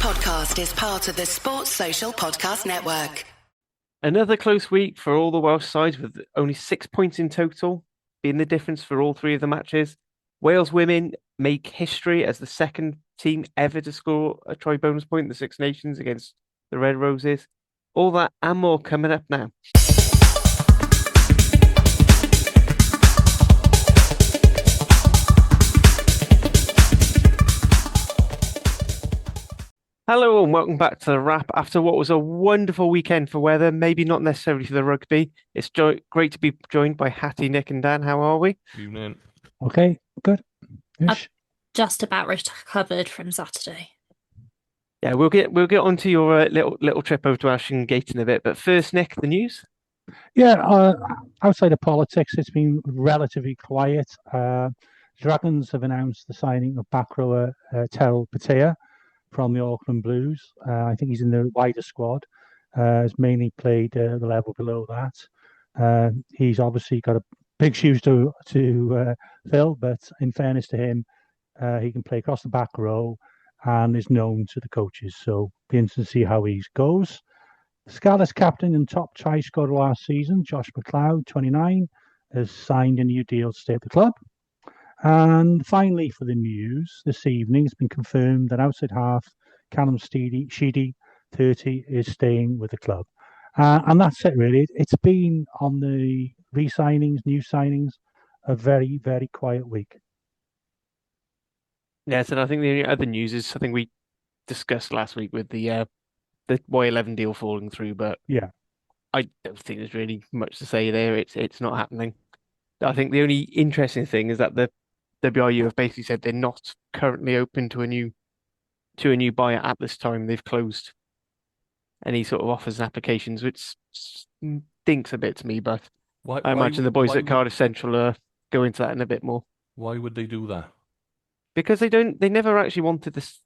podcast is part of the Sports Social Podcast Network. Another close week for all the Welsh sides, with only 6 points in total being the difference for all three of the matches. Wales women make history as the second team ever to score a try bonus point in the Six Nations against the Red Roses. All that and more coming up now. Hello and welcome back to the WRRAP. After what was a wonderful weekend for weather, maybe not necessarily for the rugby, it's great to be joined by Hattie, Nick and Dan. How are we? Evening. Okay, good. I've just about recovered from Saturday. Yeah, we'll get onto your little trip over to Ashton Gate in a bit. But first, Nick, the news. Yeah, outside of politics, it's been relatively quiet. Dragons have announced the signing of back rower Tel Patea from the Auckland Blues. I think he's in the wider squad. Has mainly played the level below that. He's obviously got a big shoes to fill, but in fairness to him, he can play across the back row and is known to the coaches. So be interesting to see how he goes. Scarlet's captain and top try scorer last season, Josh McLeod, 29, has signed a new deal to stay at the club. And finally, for the news, this evening it's been confirmed that outside half Callum Sheedy, 30, is staying with the club. And that's it, really. It's been on the re-signings, new signings, a very, very quiet week. Yes, and I think the only other news is something we discussed last week with the Y11 deal falling through, but yeah, I don't think there's really much to say there. It's not happening. I think the only interesting thing is that the WRU have basically said they're not currently open to a new buyer at this time. They've closed any sort of offers and applications, which stinks a bit to me. But I imagine the boys at Cardiff Central go into that in a bit more. Why would they do that? Because they never actually wanted this.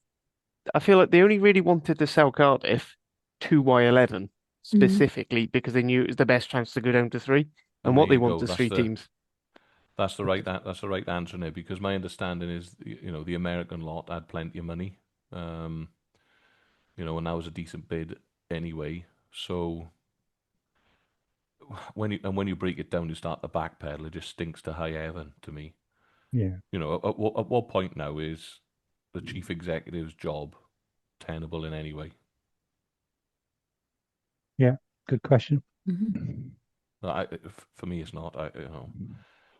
I feel like they only really wanted to sell Cardiff to Y11 specifically because they knew it was the best chance to go down to three. And what they want is three teams. That's the right answer there, because my understanding is, the American lot had plenty of money, and that was a decent bid anyway. So when you break it down, you start the backpedal. It just stinks to high heaven to me. Yeah. At what point now is the chief executive's job tenable in any way? Yeah, good question. Mm-hmm. For me, it's not.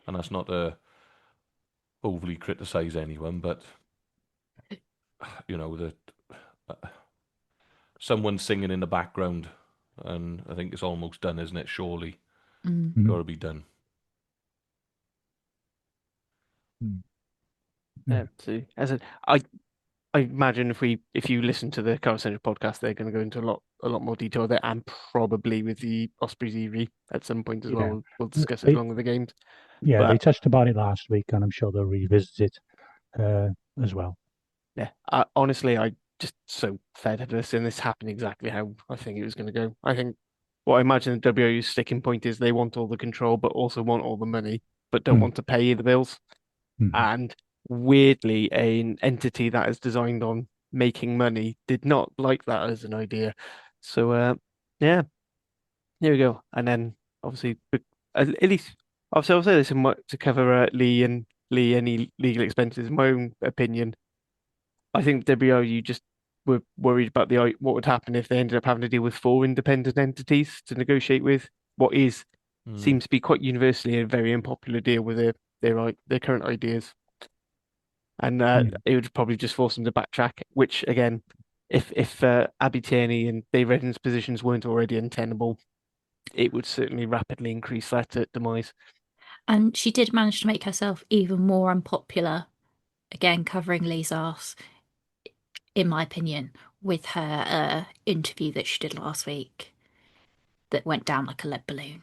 And that's not to overly criticise anyone, but someone's singing in the background, and I think it's almost done, isn't it? Surely, got to be done. Yeah. So, I imagine if you listen to the Cardiff Central podcast, they're going to go into a lot more detail there, and probably with the Ospreys EV at some point as well. We'll discuss it along with the games. Yeah, they touched about it last week, and I'm sure they'll revisit it as well. Yeah, honestly, I just so fed up of seeing this happen exactly how I think it was going to go. I think what I imagine the WRU's sticking point is they want all the control, but also want all the money, but don't want to pay the bills. And weirdly, an entity that is designed on making money did not like that as an idea. So, yeah, here we go. And then, obviously, at least, obviously, I'll say this to cover Lee any legal expenses. In my own opinion, I think WRU just were worried about what would happen if they ended up having to deal with 4 independent entities to negotiate with what seems to be quite universally a very unpopular deal with their current ideas. And it would probably just force them to backtrack, which again, if Abby Tierney and Dave Redden's positions weren't already untenable, it would certainly rapidly increase that demise. And she did manage to make herself even more unpopular, again, covering Lee's arse, in my opinion, with her interview that she did last week that went down like a lead balloon.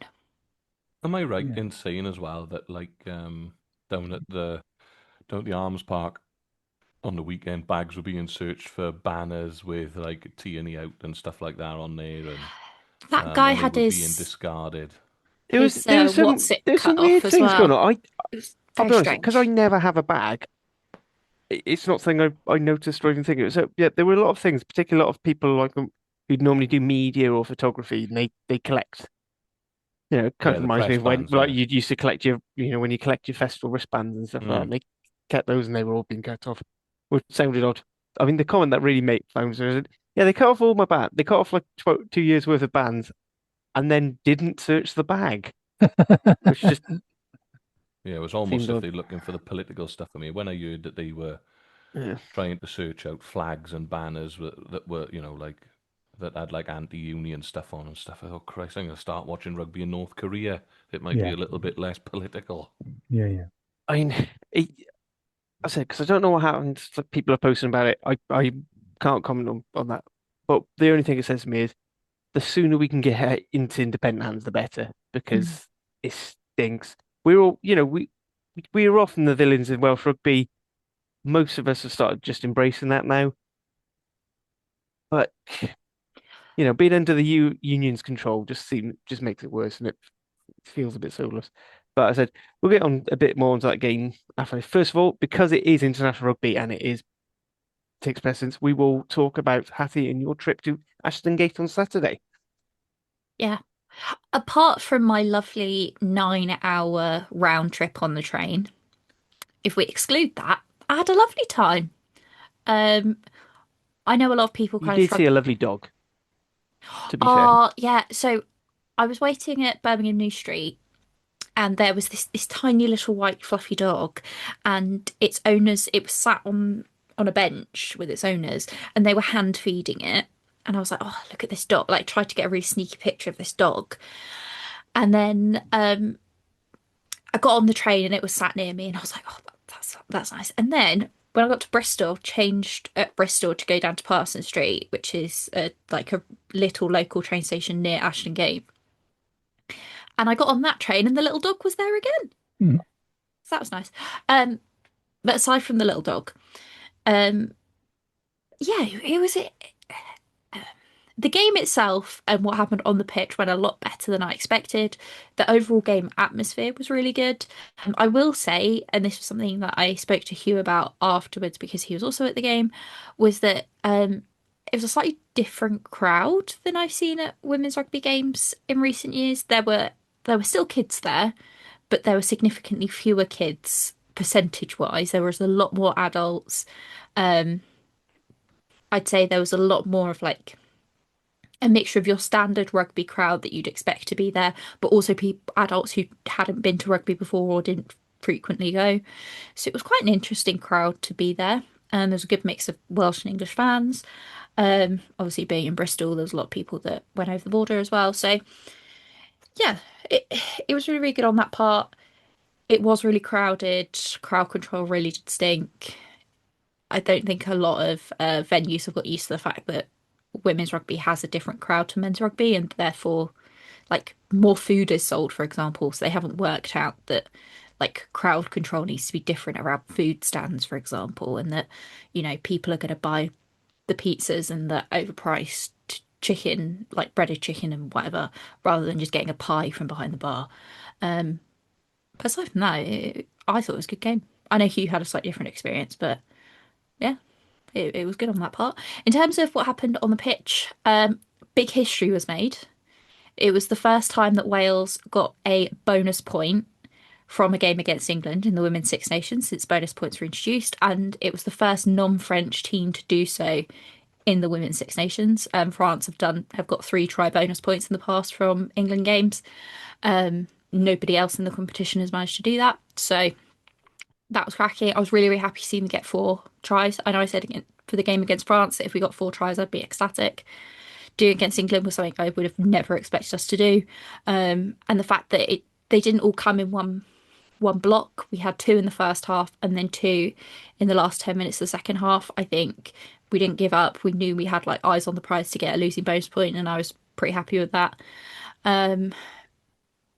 Am I right in saying as well that, down at the Arms Park on the weekend, bags were being searched for banners with Tierney out and stuff like that on there, and that guy had being his discarded. There's some weird things going on. I'll be honest, because I never have a bag. it's not something I noticed or even thinking. So yeah, there were a lot of things, particularly a lot of people like who'd normally do media or photography, and they collect. Kind Yeah, of the reminds me press of when bands, like yeah. you used to collect when you collect your festival wristbands and stuff like that. Mm. And they kept those, and they were all being cut off, which sounded odd. I mean, the comment that really made found was, yeah, they cut off all my band. They cut off like 2 years worth of bands, and then didn't search the bag, which just Yeah, it was almost seemed if odd. they're looking for the political stuff. I mean, when I heard that they were Yeah. trying to search out flags and banners that were, like that had like anti-union stuff on and stuff, I thought, Christ, I'm gonna start watching rugby in North Korea. It might be Yeah, a little bit less political. yeah. I mean, I said because I don't know what happened. Like, people are posting about it. I can't comment on that. But the only thing it says to me is the sooner we can get her into independent hands, the better, Mm. because it stinks. We're all, we are often the villains in Welsh rugby. Most of us have started just embracing that now. But being under the union's control just makes it worse, and it feels a bit soulless. But I said we'll get on a bit more onto that game after. First of all, because it is international rugby and it is takes precedence, we will talk about Hattie and your trip to Ashton Gate on Saturday. Yeah. Apart from my lovely 9-hour round trip on the train, if we exclude that, I had a lovely time. Um, I know a lot of people You kind of did see shrug. a lovely dog, to be fair. Oh, yeah. So I was waiting at Birmingham New Street, and there was this tiny little white fluffy dog, and its owners. It was sat on a bench with its owners, and they were hand feeding it. And I was like, oh, look at this dog. Like, tried to get a really sneaky picture of this dog. And then I got on the train and it was sat near me, and I was like, oh, that's nice. And then when I got to Bristol, changed at Bristol to go down to Parson Street, which is like a little local train station near Ashton Gate. And I got on that train, and the little dog was there again. Mm. So that was nice. Um, but aside from the little dog, um, yeah, it was it. The game itself and what happened on the pitch went a lot better than I expected. The overall game atmosphere was really good. I will say, and this was something that I spoke to Hugh about afterwards because he was also at the game, was that it was a slightly different crowd than I've seen at women's rugby games in recent years. There were still kids there, but there were significantly fewer kids percentage wise. There was a lot more adults. Um, I'd say there was a lot more of like a mixture of your standard rugby crowd that you'd expect to be there, but also people, adults who hadn't been to rugby before or didn't frequently go. So it was quite an interesting crowd to be there. And there's a good mix of Welsh and English fans. Obviously, being in Bristol, there was a lot of people that went over the border as well. So yeah, it it was really, really good on that part. It was really crowded. Crowd control really did stink. I don't think a lot of venues have got used to the fact that women's rugby has a different crowd to men's rugby, and therefore, like, more food is sold, for example. So they haven't worked out that like crowd control needs to be different around food stands, for example, and that people are going to buy the pizzas and the overpriced chicken, like breaded chicken and whatever, rather than just getting a pie from behind the bar. But aside from that, I thought it was a good game. I know Hugh had a slightly different experience, but yeah, it was good on that part. In terms of what happened on the pitch, big history was made. It was the first time that Wales got a bonus point from a game against England in the Women's Six Nations since bonus points were introduced, and it was the first non-French team to do so in the Women's Six Nations. France have got 3 try bonus points in the past from England games. Nobody else in the competition has managed to do that, so that was cracking. I was really, really happy seeing them get 4 tries. I know I said again for the game against France that if we got 4 tries, I'd be ecstatic. Doing against England was something I would have never expected us to do, and the fact that they didn't all come in one block. We had 2 in the first half and then 2 in the last 10 minutes of the second half. I think we didn't give up. We knew we had like eyes on the prize to get a losing bonus point, and I was pretty happy with that.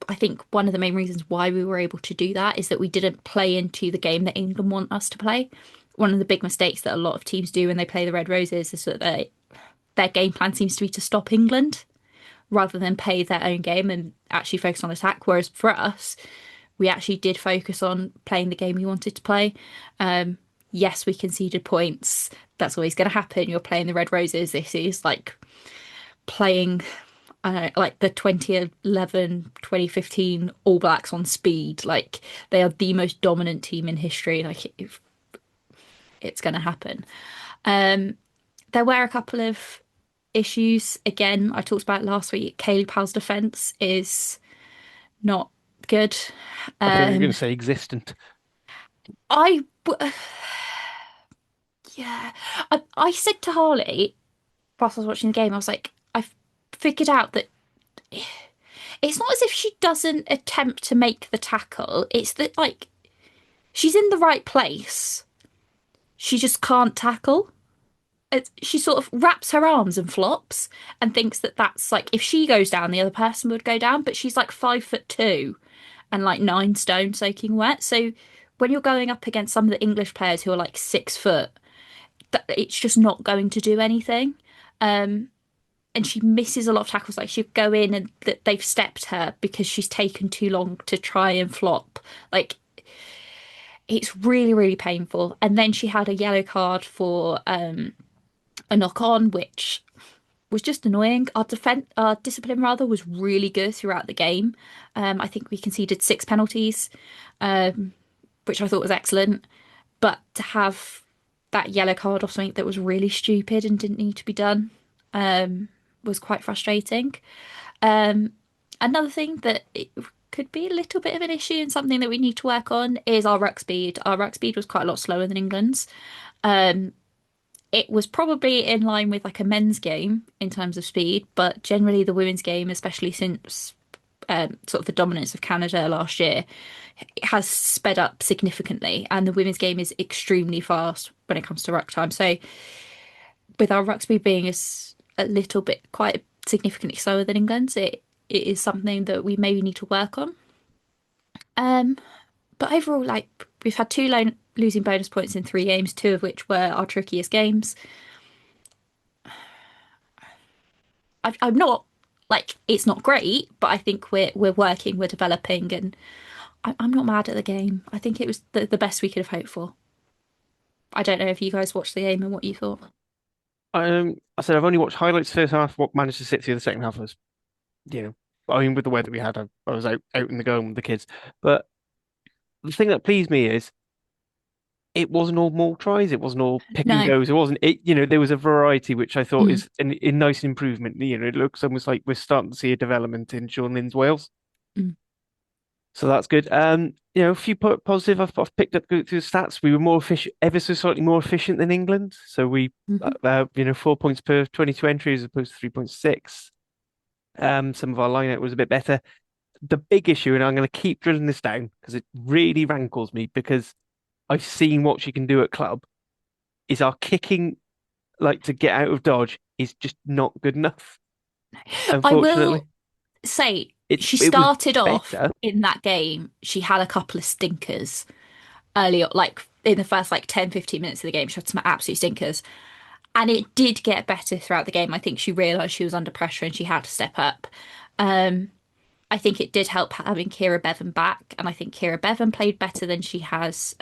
I think one of the main reasons why we were able to do that is that we didn't play into the game that England want us to play. One of the big mistakes that a lot of teams do when they play the Red Roses is that their game plan seems to be to stop England rather than play their own game and actually focus on attack. Whereas for us, we actually did focus on playing the game we wanted to play. yes, we conceded points. That's always going to happen. You're playing the Red Roses. This is like playing like the 2011, 2015 All Blacks on speed. Like they are the most dominant team in history. Like it's going to happen. There were a couple of issues. Again, I talked about it last week. Kaylee Powell's defense is not good. I thought you were going to say existent. I yeah, I said to Harley whilst I was watching the game, I was like, I've figured out that it's not as if she doesn't attempt to make the tackle. It's that like she's in the right place. She just can't tackle. She sort of wraps her arms and flops and thinks that that's like if she goes down, the other person would go down. But she's like 5'2" and like 9 stone soaking wet. So when you're going up against some of the English players who are like 6 foot, it's just not going to do anything. And she misses a lot of tackles. Like she'd go in and they've stepped her because she's taken too long to try and flop. Like it's really, really painful. And then she had a yellow card for a knock on, which was just annoying. Our discipline rather, was really good throughout the game. I think we conceded 6 penalties, which I thought was excellent. But to have that yellow card off something that was really stupid and didn't need to be done, was quite frustrating. Another thing that it could be a little bit of an issue and something that we need to work on is our ruck speed. Our ruck speed was quite a lot slower than England's. It was probably in line with like a men's game in terms of speed, but generally the women's game, especially since sort of the dominance of Canada last year, it has sped up significantly, and the women's game is extremely fast when it comes to ruck time. So with our ruck speed being a little bit quite significantly slower than England's, it is something that we maybe need to work on. But overall, like we've had 2 losing bonus points in 3 games, 2 of which were our trickiest games. I'm not like it's not great, but I think we're working, we're developing, and I'm not mad at the game. I think it was the best we could have hoped for. I don't know if you guys watched the game and what you thought. I said I've only watched highlights first half. What managed to sit through the second half was, I mean, with the weather we had, I was out in the garden with the kids. But the thing that pleased me is it wasn't all maul tries. It wasn't all pick and No. goes. It wasn't it. There was a variety, which I thought Mm. is a nice improvement. It looks almost like we're starting to see a development in Sean Lynn's Wales. Mm. So that's good. A few positive I've picked up through the stats. We were more efficient, ever so slightly more efficient than England. So we, Mhm. 4 points per 22 entries as opposed to 3.6. Some of our line out was a bit better. The big issue, and I'm going to keep drilling this down because it really rankles me because I've seen what she can do at club, is our kicking, like to get out of dodge, is just not good enough. I Unfortunately, will say she it was started off better. in that game. She had a couple of stinkers earlier, like in the first like 10, 15 minutes of the game. She had some absolute stinkers. And it did get better throughout the game. I think she realised she was under pressure and she had to step up. I think it did help having Kira Bevan back, and I think Kira Bevan played better than she has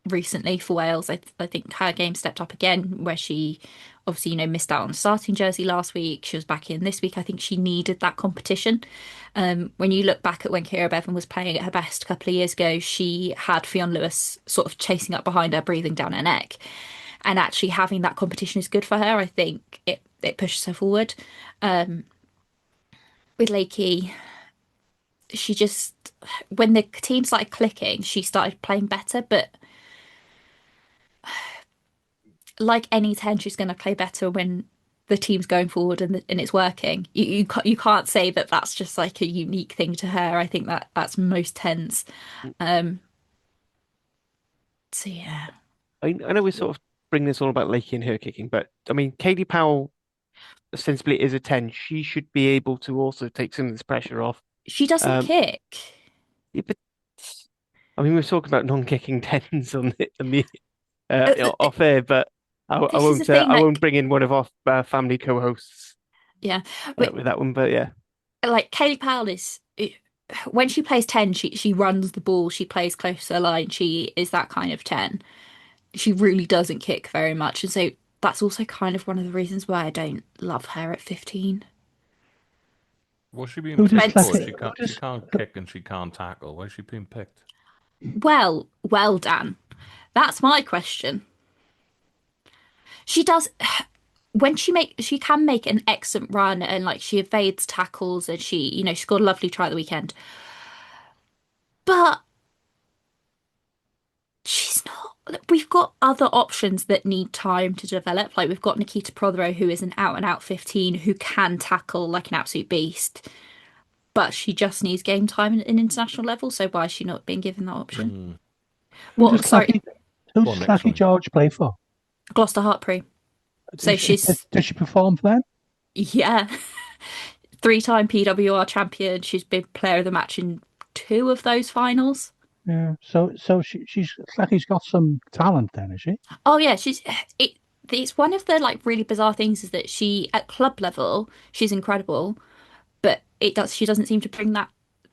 recently for Wales. I think her game stepped up again, where she obviously missed out on the starting jersey last week. She was back in this week. I think she needed that competition. When you look back at when Kira Bevan was playing at her best a couple of years ago, she had Fionn Lewis sort of chasing up behind her, breathing down her neck. And actually having that competition is good for her. I think it pushes her forward. With Lakey, she just, when the team started clicking, she started playing better. But like any 10, she's going to play better when the team's going forward and it's working. You can't say that that's just like a unique thing to her. I think that's most 10s. So yeah. I know we're sort of bringing this all about Lakey and her kicking, but I mean, Katie Powell ostensibly is a 10. She should be able to also take some of this pressure off. She doesn't Um, kick. yeah, but I mean, we're talking about non-kicking 10s on the Uh, off air, but I This is the won't thing, I won't like, bring in one of our family co-hosts yeah. But with that one, but yeah. like Kaylee Powell is when she plays 10, she runs the ball, she plays close to the line, she is that kind of 10. she really doesn't kick very much. And so that's also kind of one of the reasons why I don't love her at 15. What's she being Who does picked When's, for? Slacky? She Who can't. She does? can't kick and she can't tackle. Why is she being picked? well, Dan, that's my question. She does she can make an excellent run and like she evades tackles and she scored a lovely try at the weekend. But she's not. We've got other options that need time to develop. Like we've got Nikita Prothero, who is an out and out 15 who can tackle like an absolute beast, but she just needs game time at an international level. So why is she not being given that option? Who does Well, sorry, Slacky? Who Go does on, Nick. Slacky Sorry. George play for? Gloucester Hartpury. So Does she perform for them? yeah, three-time PWR champion. She's been player of the match in two of those finals. Yeah. So she's Slacky's got some talent then, is she? Oh yeah, it. It's one of the like really bizarre things is that she at club level she's incredible, but she doesn't seem to bring that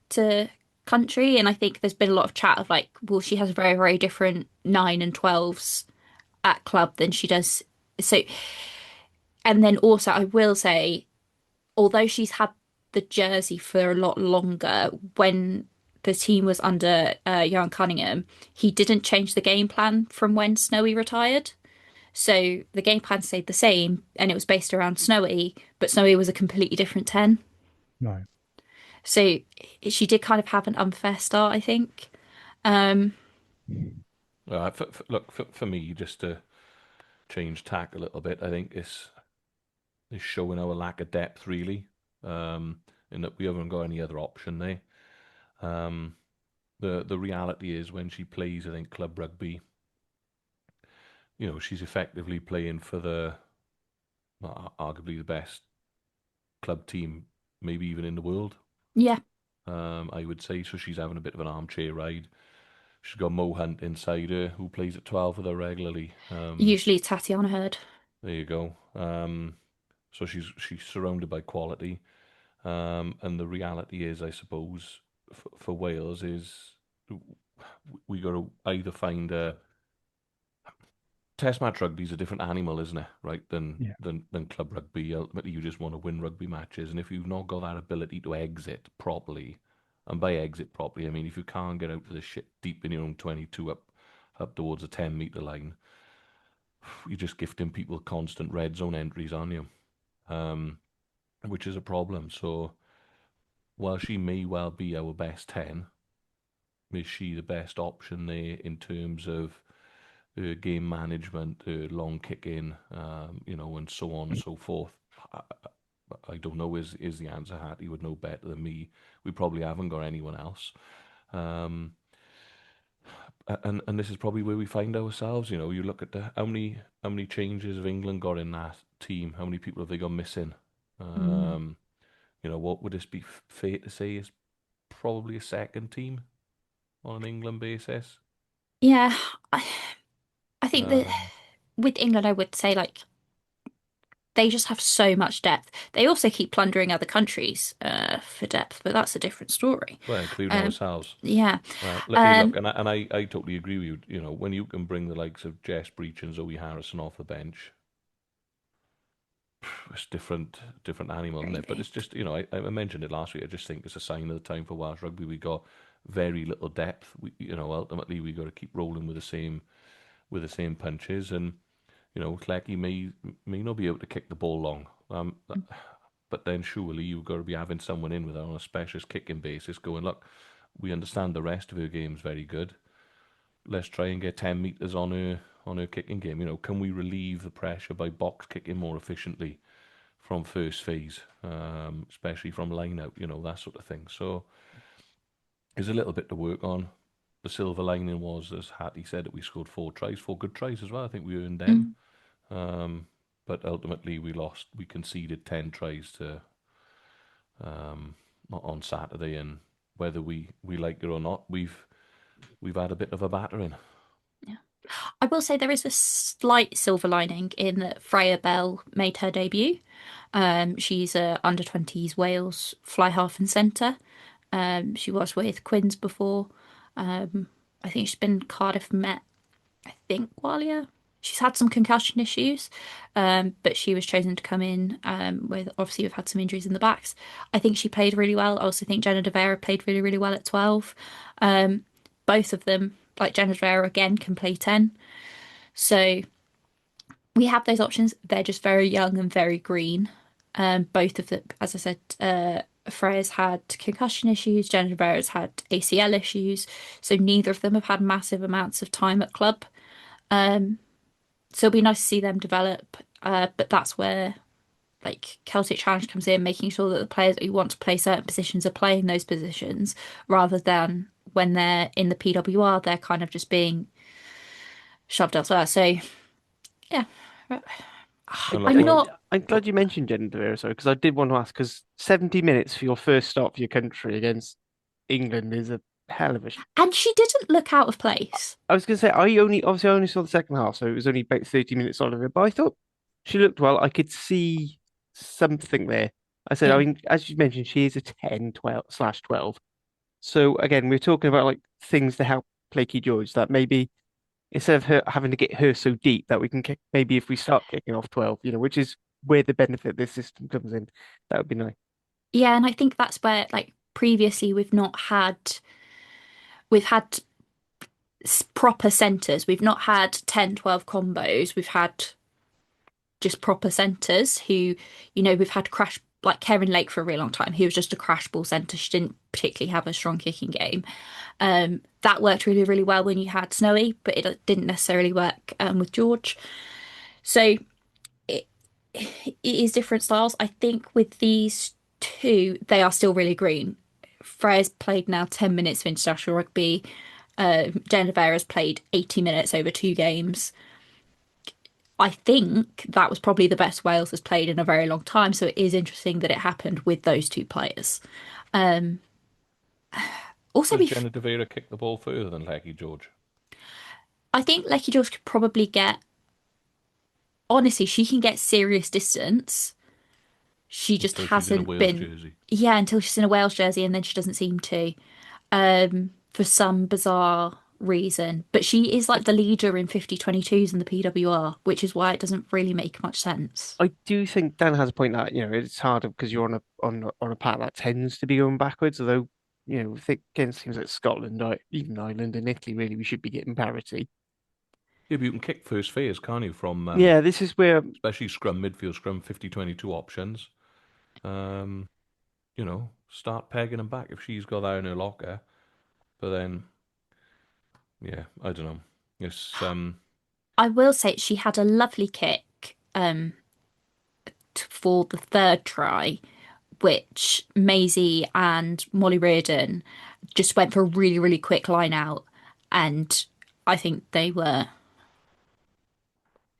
to country. And I think there's been a lot of chat of like, well, she has very very different 9 and 12s at club than she does. So, and then also I will say, although she's had the jersey for a lot longer, when the team was under Johan Cunningham, he didn't change the game plan from when Snowy retired. So the game plan stayed the same and it was based around Snowy, but Snowy was a completely different 10. Right. So she did kind of have an unfair start, I think. Um, Look, for me, just to change tack a little bit, I think it's showing our lack of depth, really, in that we haven't got any other option there. Um, the reality is when she plays, I think, club rugby, she's effectively playing for arguably the best club team, maybe even in the world. yeah, I would say so. She's having a bit of an armchair ride. She's got Mo Hunt inside her, who plays at 12 with her regularly. usually it's Tatiana Hurd. There you go. So she's surrounded by quality. And the reality is, I suppose, for Wales is we got to either find a Test match rugby is a different animal, isn't it? Right? Yeah. Than club rugby. Ultimately, you just want to win rugby matches, and if you've not got that ability to exit properly, and by exit properly, I mean if you can't get out of the shit deep in your own 22 up towards the 10-meter line, you're just gifting people constant red zone entries, aren't you? Which is a problem. So while she may well be our best 10, is she the best option there in terms of game management, long kicking, and so on and so forth? I don't know. Is the answer? Hattie would know better than me. We probably haven't got anyone else. Um, and this is probably where we find ourselves. You look at how many changes have England got in that team? How many people have they got missing? What would this be fair to say is probably a second team on an England basis? Yeah, I, I think that Um, with England, I would say like they just have so much depth. They also keep plundering other countries for depth, but that's a different story. well, including Um, ourselves. yeah. Look, Um, and I totally agree with you. When you can bring the likes of Jess Breach and Zoe Harrison off the bench, it's different animal, isn't it? But it's just, I mentioned it last week. I just think it's a sign of the time for Welsh rugby. We got very little depth. Ultimately we got to keep rolling with the same punches, and Cleggy may not be able to kick the ball long. But then surely you've got to be having someone in with her on a specialist kicking basis, going, look, we understand the rest of her game's very good. Let's try and get 10 meters on her kicking game. Can we relieve the pressure by box kicking more efficiently from first phase, especially from line out, that sort of thing. So there's a little bit to work on. The silver lining was, as Hattie said, that we scored 4 tries, 4 good tries as well. I think we earned them. But ultimately we lost. We conceded 10 tries to on Saturday, and whether we like it or not, we've had a bit of a battering. yeah. I will say there is a slight silver lining in that Freya Bell made her debut. She's a under 20s Wales fly half and centre. She was with Quins before. I think she's been Cardiff Met I think Walia. She's had some concussion issues, but she was chosen to come in with obviously we've had some injuries in the backs. I think she played really well. I also think Jenna De Vera played really, really well at 12. Um, both of them, like Jenna De Vera again, can play 10. So we have those options. They're just very young and very green. Both of them, as I said, Freya's had concussion issues, Jenna De Vera's had ACL issues. So neither of them have had massive amounts of time at club. So it'll be nice to see them develop. But that's where like Celtic Challenge comes in, making sure that the players who want to play certain positions are playing those positions rather than when they're in the PWR, they're kind of just being shoved elsewhere. So yeah, And I'm like, not. I'm glad you mentioned Jen De Vera, because I did want to ask, because 70 minutes for your first start for your country against England is a hell of a. And she didn't look out of place. I was going to say, obviously I only saw the second half, so it was only about 30 minutes on of it, but I thought she looked well. I could see something there. I said, I Yeah. mean, as you mentioned, she is a 10, 12 slash 12. So again, we're talking about like things to help Blakey George that maybe instead of her having to get her so deep that we can kick, maybe if we start kicking off 12, which is where the benefit of this system comes in, that would be nice. Yeah, and I think that's where like previously we've had proper centres. We've not had 10, 12 combos. We've had just proper centres who, we've had crash like Karen Lake for a really long time. He was just a crash ball centre. She didn't particularly have a strong kicking game. That worked really, really well when you had Snowy, but it didn't necessarily work with George. So it, it is different styles. I think with these two, they are still really green. Freya's played now 10 minutes of international rugby. Jenna Vera's played 80 minutes over 2 games. I think that was probably the best Wales has played in a very long time. So it is interesting that it happened with those two players. Um, also, does Jenna De Vera kick the ball further than Leggy George? I think Lecky George could probably get, honestly, she can get serious distance. She just Until she's in a hasn't Wales been, jersey. yeah, until she's in a Wales jersey and then she doesn't seem to, for some bizarre reason. But she is like the leader in 50-22s in the PWR, which is why it doesn't really make much sense. I do think Dan has a point that, it's harder because you're on a path that tends to be going backwards, although, I think against teams like Scotland, or even Ireland and Italy, really, we should be getting parity. Yeah, but you can kick first phase, can't you? From Yeah, this is where especially scrum, midfield scrum, 50-22 options. Start pegging them back if she's got that in her locker. But then, yeah, I don't know. It's I will say she had a lovely kick for the third try, which Maisie and Molly Reardon just went for a really, really quick line out. And I think they were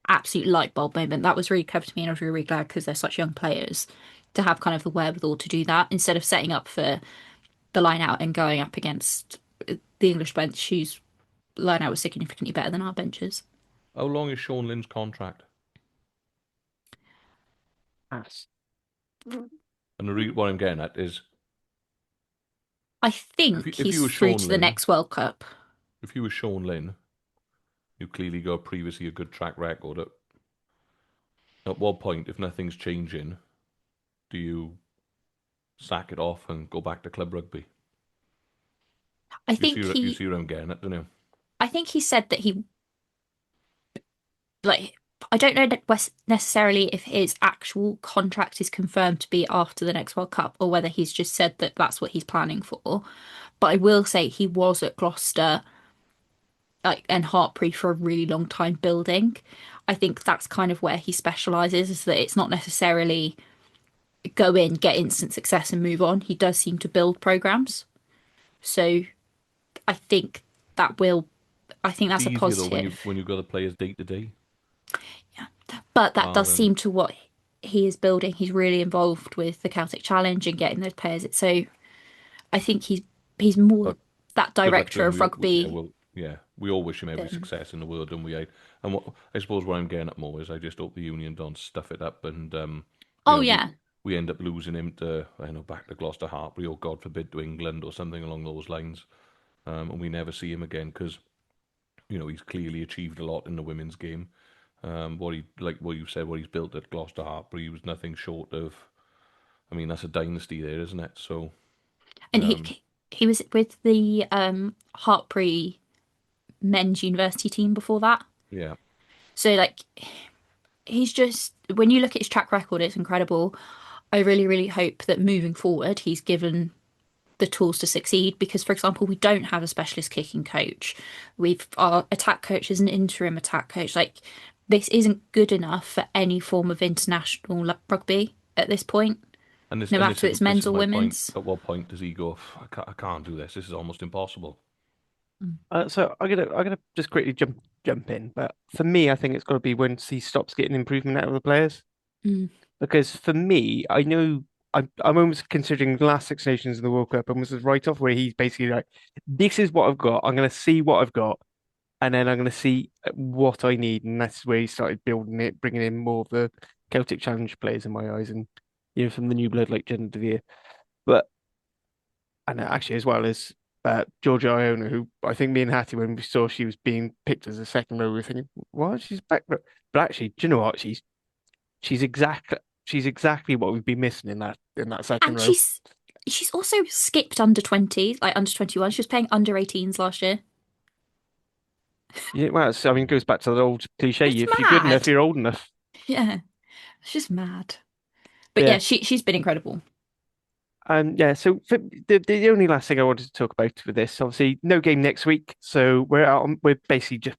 absolute light bulb moment. That was really clever to me, and I was really, really glad because they're such young players to have kind of the wherewithal to do that instead of setting up for the line out and going up against the English bench, whose line out was significantly better than our benches. how long is Sean Lynn's contract? ass. And what I'm getting at is, I think if he's you were through Sean to the Lynn, next World Cup. if you were Sean Lynn, you clearly got previously a good track record. At what point, if nothing's changing, do you sack it off and go back to club rugby? I You think see, you he, see where I'm getting at, don't you? I think he said that he like. I don't know necessarily if his actual contract is confirmed to be after the next World Cup or whether he's just said that that's what he's planning for. But I will say he was at Gloucester and Hartpury for a really long time building. I think that's kind of where he specialises, is that it's not necessarily go in, get instant success and move on. He does seem to build programs. So I think that will I think that's It's a easier though when you positive. when you've got the players day to day. But that does Rather than seem to what he is building. He's really involved with the Celtic Challenge and getting those players. So I think he's more but that good luck to director him. of rugby We all wish him every than success in the world, don't we? And I suppose what I'm getting at more is I just hope the union don't stuff it up and oh we yeah. we end up losing him to back to Gloucester Hartpury or God forbid to England or something along those lines, and we never see him again because he's clearly achieved a lot in the women's game. What you said, what he's built at Gloucester Hartpury was nothing short of. I mean, that's a dynasty there, isn't it? So, And um, he was with the Hartpury men's university team before that. yeah, So like he's just, when you look at his track record, it's incredible. I really, really hope that moving forward he's given the tools to succeed because, for example, we don't have a specialist kicking coach. Our attack coach is an interim attack coach. Like this isn't good enough for any form of international rugby at this point, and this no and this matter is if it's this men's is or my point. women's. At what point does he go? I can't do this. This is almost impossible." So I'm gonna just quickly jump in, but for me, I think it's got to be when he stops getting improvement out of the players. Mm. Because for me, I know I'm almost considering the last Six Nations in the World Cup almost as write off where he's basically like, this is what I've got. I'm going to see what I've got, and then I'm going to see what I need, and that's where he started building it, bringing in more of the Celtic Challenge players in my eyes, and from the new blood like Jenna Devere, but and actually as well as Georgia Iona, who I think me and Hattie when we saw she was being picked as a second row, we were thinking, what, she's back, but actually, do you know what? She's exactly what we've been missing in that second And row. she's also skipped under 20s, like under 21. She was playing under 18s last year. Yeah, well, I mean, it goes back to the old cliche: It's if you're good enough, mad. you're old enough. Yeah, it's just mad. But Yeah, yeah, she's been incredible. yeah. So for the only last thing I wanted to talk about with this, obviously, no game next week, so we're out. We're basically just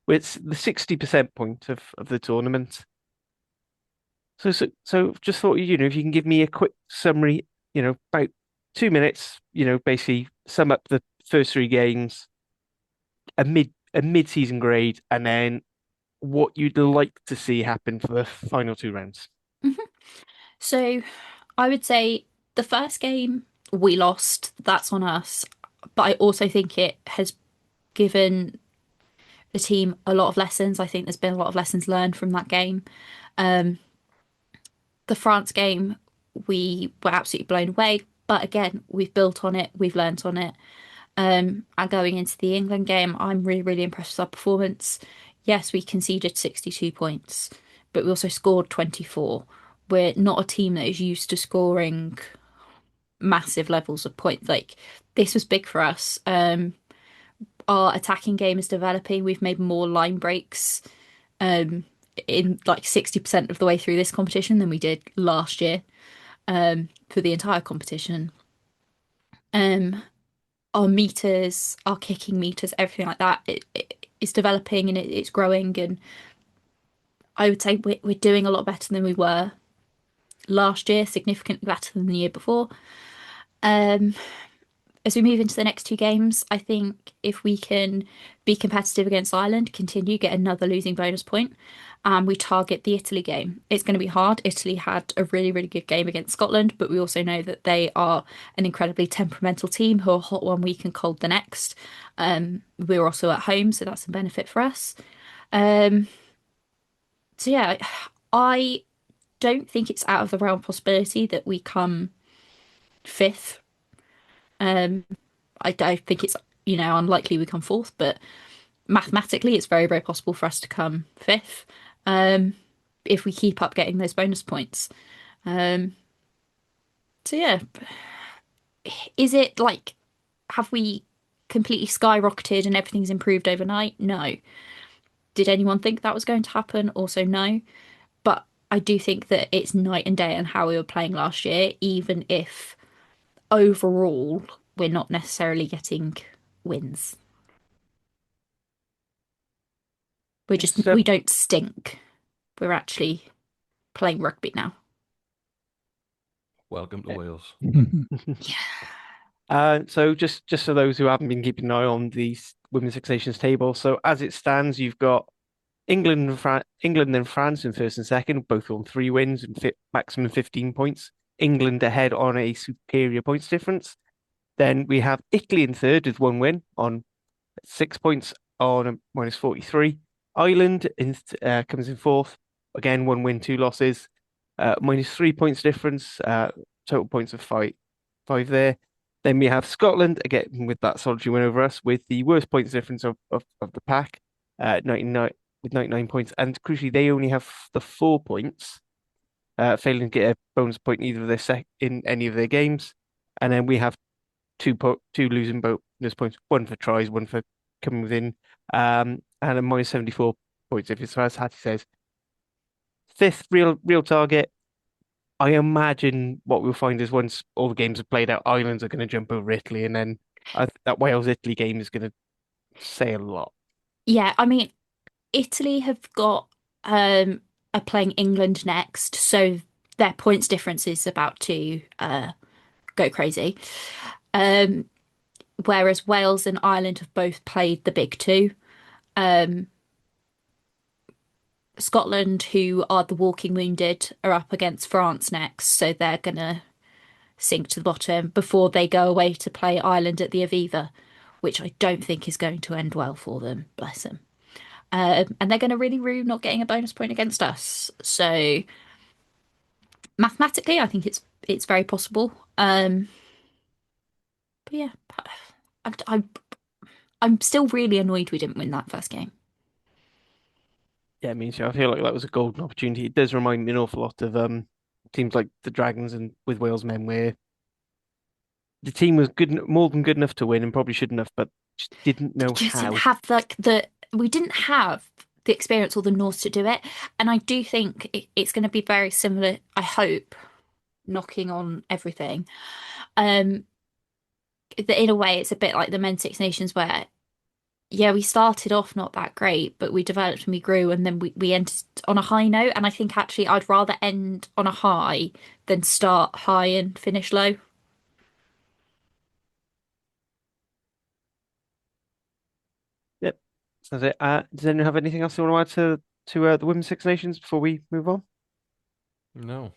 it's the 60% point of the tournament. So just thought if you can give me a quick summary, about 2 minutes, basically sum up the first three games, a mid-season grade, and then what you'd like to see happen for the final two rounds. Mhm. So I would say the first game we lost, that's on us. But I also think it has given the team a lot of lessons. I think there's been a lot of lessons learned from that game. Um, the France game, we were absolutely blown away. But again, we've built on it, we've learnt on it. And going into the England game, I'm really, really impressed with our performance. Yes, we conceded 62 points, but we also scored 24. We're not a team that is used to scoring massive levels of points. Like this was big for us. Our attacking game is developing. We've made more line breaks in like 60% of the way through this competition than we did last year for the entire competition. Um, our meters, our kicking meters, everything like that, it's developing and it's growing. And I would say we're doing a lot better than we were last year, significantly better than the year before. Um, as we move into the next two games, I think if we can be competitive against Ireland, continue, get another losing bonus point, we target the Italy game. It's going to be hard. Italy had a really, really good game against Scotland, but we also know that they are an incredibly temperamental team who are hot one week and cold the next. We're also at home, so that's a benefit for us. Um, so yeah, I don't think it's out of the realm of possibility that we come fifth. Um, I think it's unlikely we come fourth, but mathematically it's very, very possible for us to come fifth if we keep up getting those bonus points. Um, so yeah, is it like have we completely skyrocketed and everything's improved overnight? No. Did anyone think that was going to happen? Also, no. But I do think that it's night and day on how we were playing last year, even if overall we're not necessarily getting wins. We don't stink. We're actually playing rugby now. Welcome to Wales. So just for those who haven't been keeping an eye on the Women's Six Nations table, so as it stands, you've got England and France in first and second, both on 3 wins and maximum 15 points. England ahead on a superior points difference. Then we have Italy in third with 1 win on 6 points on a minus 43. Ireland comes in fourth, again 1 win, 2 losses, minus 3 points difference. Total points of five there. Then we have Scotland again with that solitary win over us, with the worst points difference of the pack, 99 with 99 points, and crucially they only have the 4 points, failing to get a bonus point in either of in any of their games. And then we have two losing bonus points, one for tries, one for coming within, and a minus 74 points if it's as Hattie says. Fifth real target. I imagine what we'll find is once all the games are played out, Ireland's are going to jump over Italy, and then that Wales-Italy game is going to say a lot. Yeah, I mean, Italy have got are playing England next, so their points difference is about to go crazy. Um, whereas Wales and Ireland have both played the big two. Um, Scotland, who are the walking wounded, are up against France next, so they're gonna sink to the bottom before they go away to play Ireland at the Aviva, which I don't think is going to end well for them. Bless them. And they're going to really rue not getting a bonus point against us. So mathematically, I think it's very possible. But yeah, I'm still really annoyed we didn't win that first game. Yeah, I mean, so I feel like that was a golden opportunity. It does remind me an awful lot of teams like the Dragons and with Wales men, where the team was more than good enough to win and probably should enough, but just didn't know Just how. didn't have we didn't have the experience or the north to do it. And I do think it's going to be very similar, I hope, knocking on everything. That in a way, it's a bit like the Men's Six Nations where, yeah, we started off not that great, but we developed and we grew, and then we ended on a high note. And I think actually I'd rather end on a high than start high and finish low. Yep, that's it. Does anyone have anything else they want to add to the Women's Six Nations before we move on? No.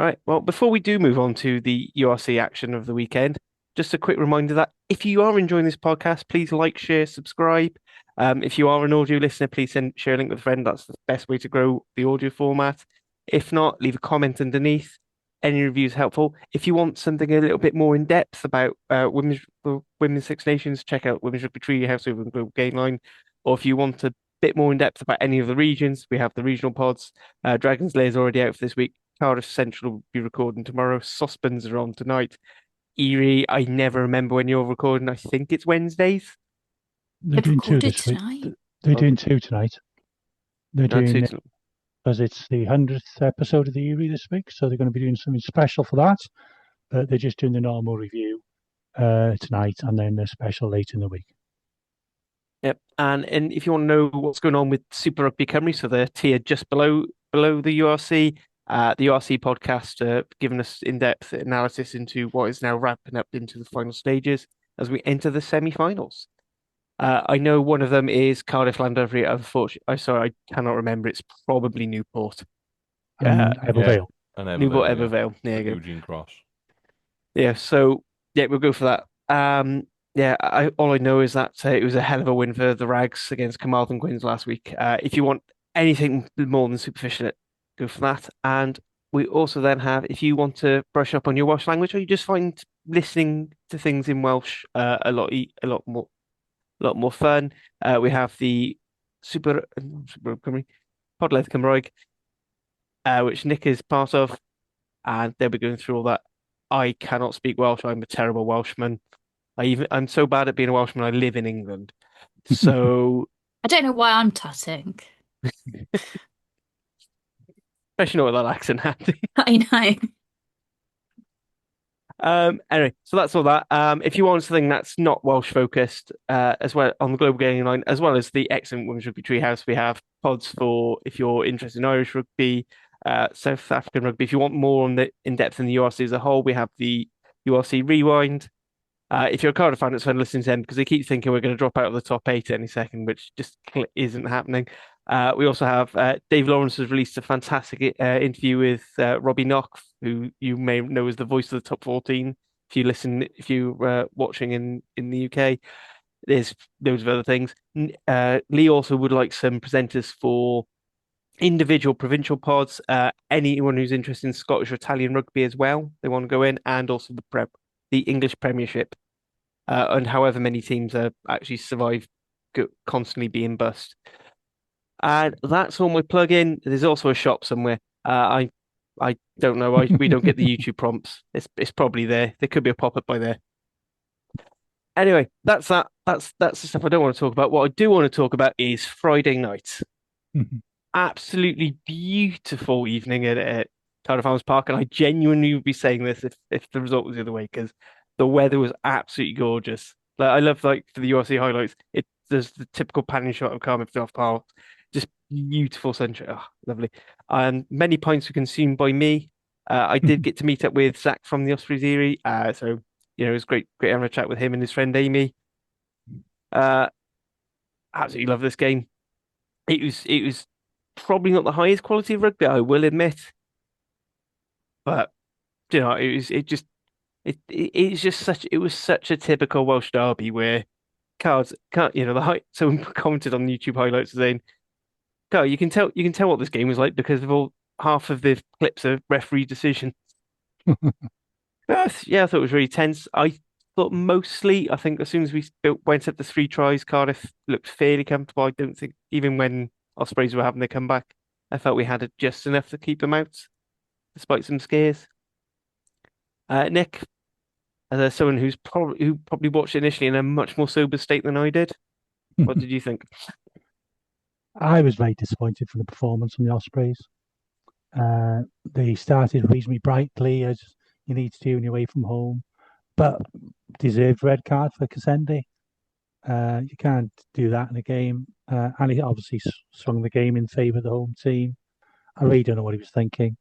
Right. Well, before we do move on to the URC action of the weekend, just a quick reminder that if you are enjoying this podcast, please like, share, subscribe. If you are an audio listener, please share a link with a friend. That's the best way to grow the audio format. If not, leave a comment underneath. Any reviews helpful. If you want something a little bit more in depth about Women's Six Nations, check out Women's Rugby Treehouse over on Global Game Line. Or if you want a bit more in depth about any of the regions, we have the regional pods. Dragon's Lair is already out for this week. Cardiff Central will be recording tomorrow. Saucepans are on tonight. Erie, I never remember when you're recording. I think it's Wednesdays. They're They've doing two recorded this week. tonight. They're doing two tonight. They're No, doing two. because it's the 100th episode of the Erie this week, so they're going to be doing something special for that. But they're just doing the normal review tonight, and then the special late in the week. Yep. And if you want to know what's going on with Super Rugby Cymru, so the tier just below the URC, the URC podcast giving us in-depth analysis into what is now wrapping up into the final stages as we enter the semi-finals. I know one of them is Cardiff Llandovery. Unfortunately, sorry, I cannot remember. It's probably Newport. And Ebervale. And Newport Evervale, Evervale. There you go. Eugene Cross. Yeah, so yeah, we'll go for that. Yeah, all I know is that it was a hell of a win for the Rags against Carmarthen Quins last week. If you want anything more than superficial, go for that. And we also then have, if you want to brush up on your Welsh language, or you just find listening to things in Welsh a lot more fun, we have the Super Cymru Podledd Cymraeg, which Nick is part of, and they'll be going through all that. I cannot speak Welsh. I'm a terrible Welshman. I'm so bad at being a Welshman. I live in England, so I don't know why I'm tutting. especially not with that accent, Andy. I know. Anyway, so that's all that. If you want something that's not Welsh focused, as well on the Global Gaming Line, as well as the excellent Women's Rugby Treehouse, we have pods for if you're interested in Irish rugby, South African rugby. If you want more on the in depth in the URC as a whole, we have the URC Rewind. If you're a Cardiff fan, it's fun listening to them because they keep thinking we're going to drop out of the top eight any second, which just isn't happening. We also have Dave Lawrence has released a fantastic interview with Robbie Knock, who you may know as the voice of the top 14. If you're watching in the UK, there's loads of other things. Lee also would like some presenters for individual provincial pods. Anyone who's interested in Scottish or Italian rugby as well, they want to go in, and also the English Premiership, and however many teams actually survive constantly being bust. And that's all my plug-in. There's also a shop somewhere. I don't know. We don't get the YouTube prompts. It's probably there. There could be a pop-up by there. Anyway, that's that. That's the stuff I don't want to talk about. What I do want to talk about is Friday night. Absolutely beautiful evening at Cardiff Arms Park, and I genuinely would be saying this if the result was the other way, because the weather was absolutely gorgeous. Like I love, like, for the URC highlights, there's the typical panning shot of Cardiff Park, just beautiful sunshine. Oh, lovely. Many pints were consumed by me. I did get to meet up with Zach from the Ospreys Erie, so it was great having a chat with him and his friend Amy. Absolutely love this game. It was probably not the highest quality of rugby, I will admit, but it was such a typical Welsh derby where cards can't the height. Someone commented on the YouTube highlights saying, "God, you can tell what this game was like because of all half of the clips of referee decision." Yeah, I thought it was really tense. I thought mostly, I think as soon as we went up the three tries, Cardiff looked fairly comfortable. I don't think even when Ospreys were having their comeback, I felt we had just enough to keep them out, despite some scares. Nick, as someone who probably watched it initially in a much more sober state than I did, what did you think? I was very disappointed from the performance from the Ospreys. They started reasonably brightly, as you need to do when you're away from home, but deserved red card for Kasende. You can't do that in a game. And he obviously swung the game in favour of the home team. I really don't know what he was thinking.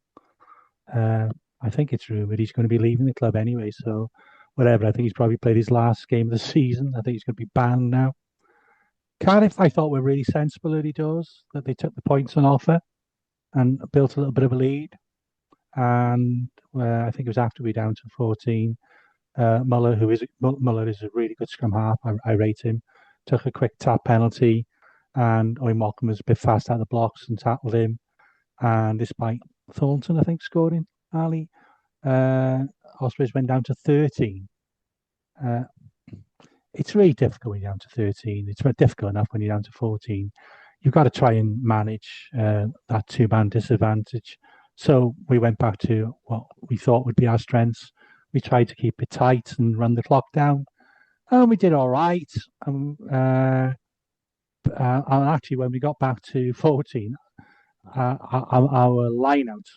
I think it's rumoured he's going to be leaving the club anyway, so whatever. I think he's probably played his last game of the season. I think he's going to be banned now. Cardiff, I thought, were really sensible early doors, that they took the points on offer and built a little bit of a lead. And I think it was after we down to 14. Muller is a really good scrum half. I rate him. Took a quick tap penalty, and Owen Morecambe was a bit fast out of the blocks and tackled him. And despite Thornton, I think, scoring, Ali, Ospreys went down to 13. It's really difficult when you're down to 13. It's very difficult enough when you're down to 14. You've got to try and manage that two-man disadvantage. So we went back to what we thought would be our strengths. We tried to keep it tight and run the clock down. And we did all right. And actually, when we got back to 14, our line-out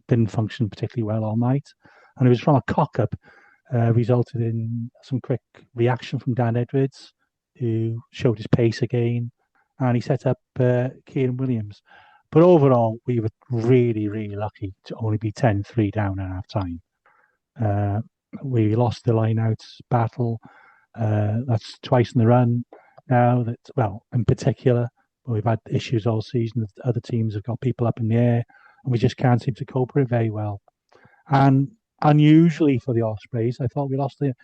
didn't function particularly well all night. And it was from a cock-up, resulted in some quick reaction from Dan Edwards, who showed his pace again. And he set up Kieran Williams. But overall, we were really, really lucky to only be 10-3 down at half-time. We lost the line-out battle. That's twice in the run now. In particular, we've had issues all season. Other teams have got people up in the air, and we just can't seem to cope with it very well. And unusually for the Ospreys, I thought we lost the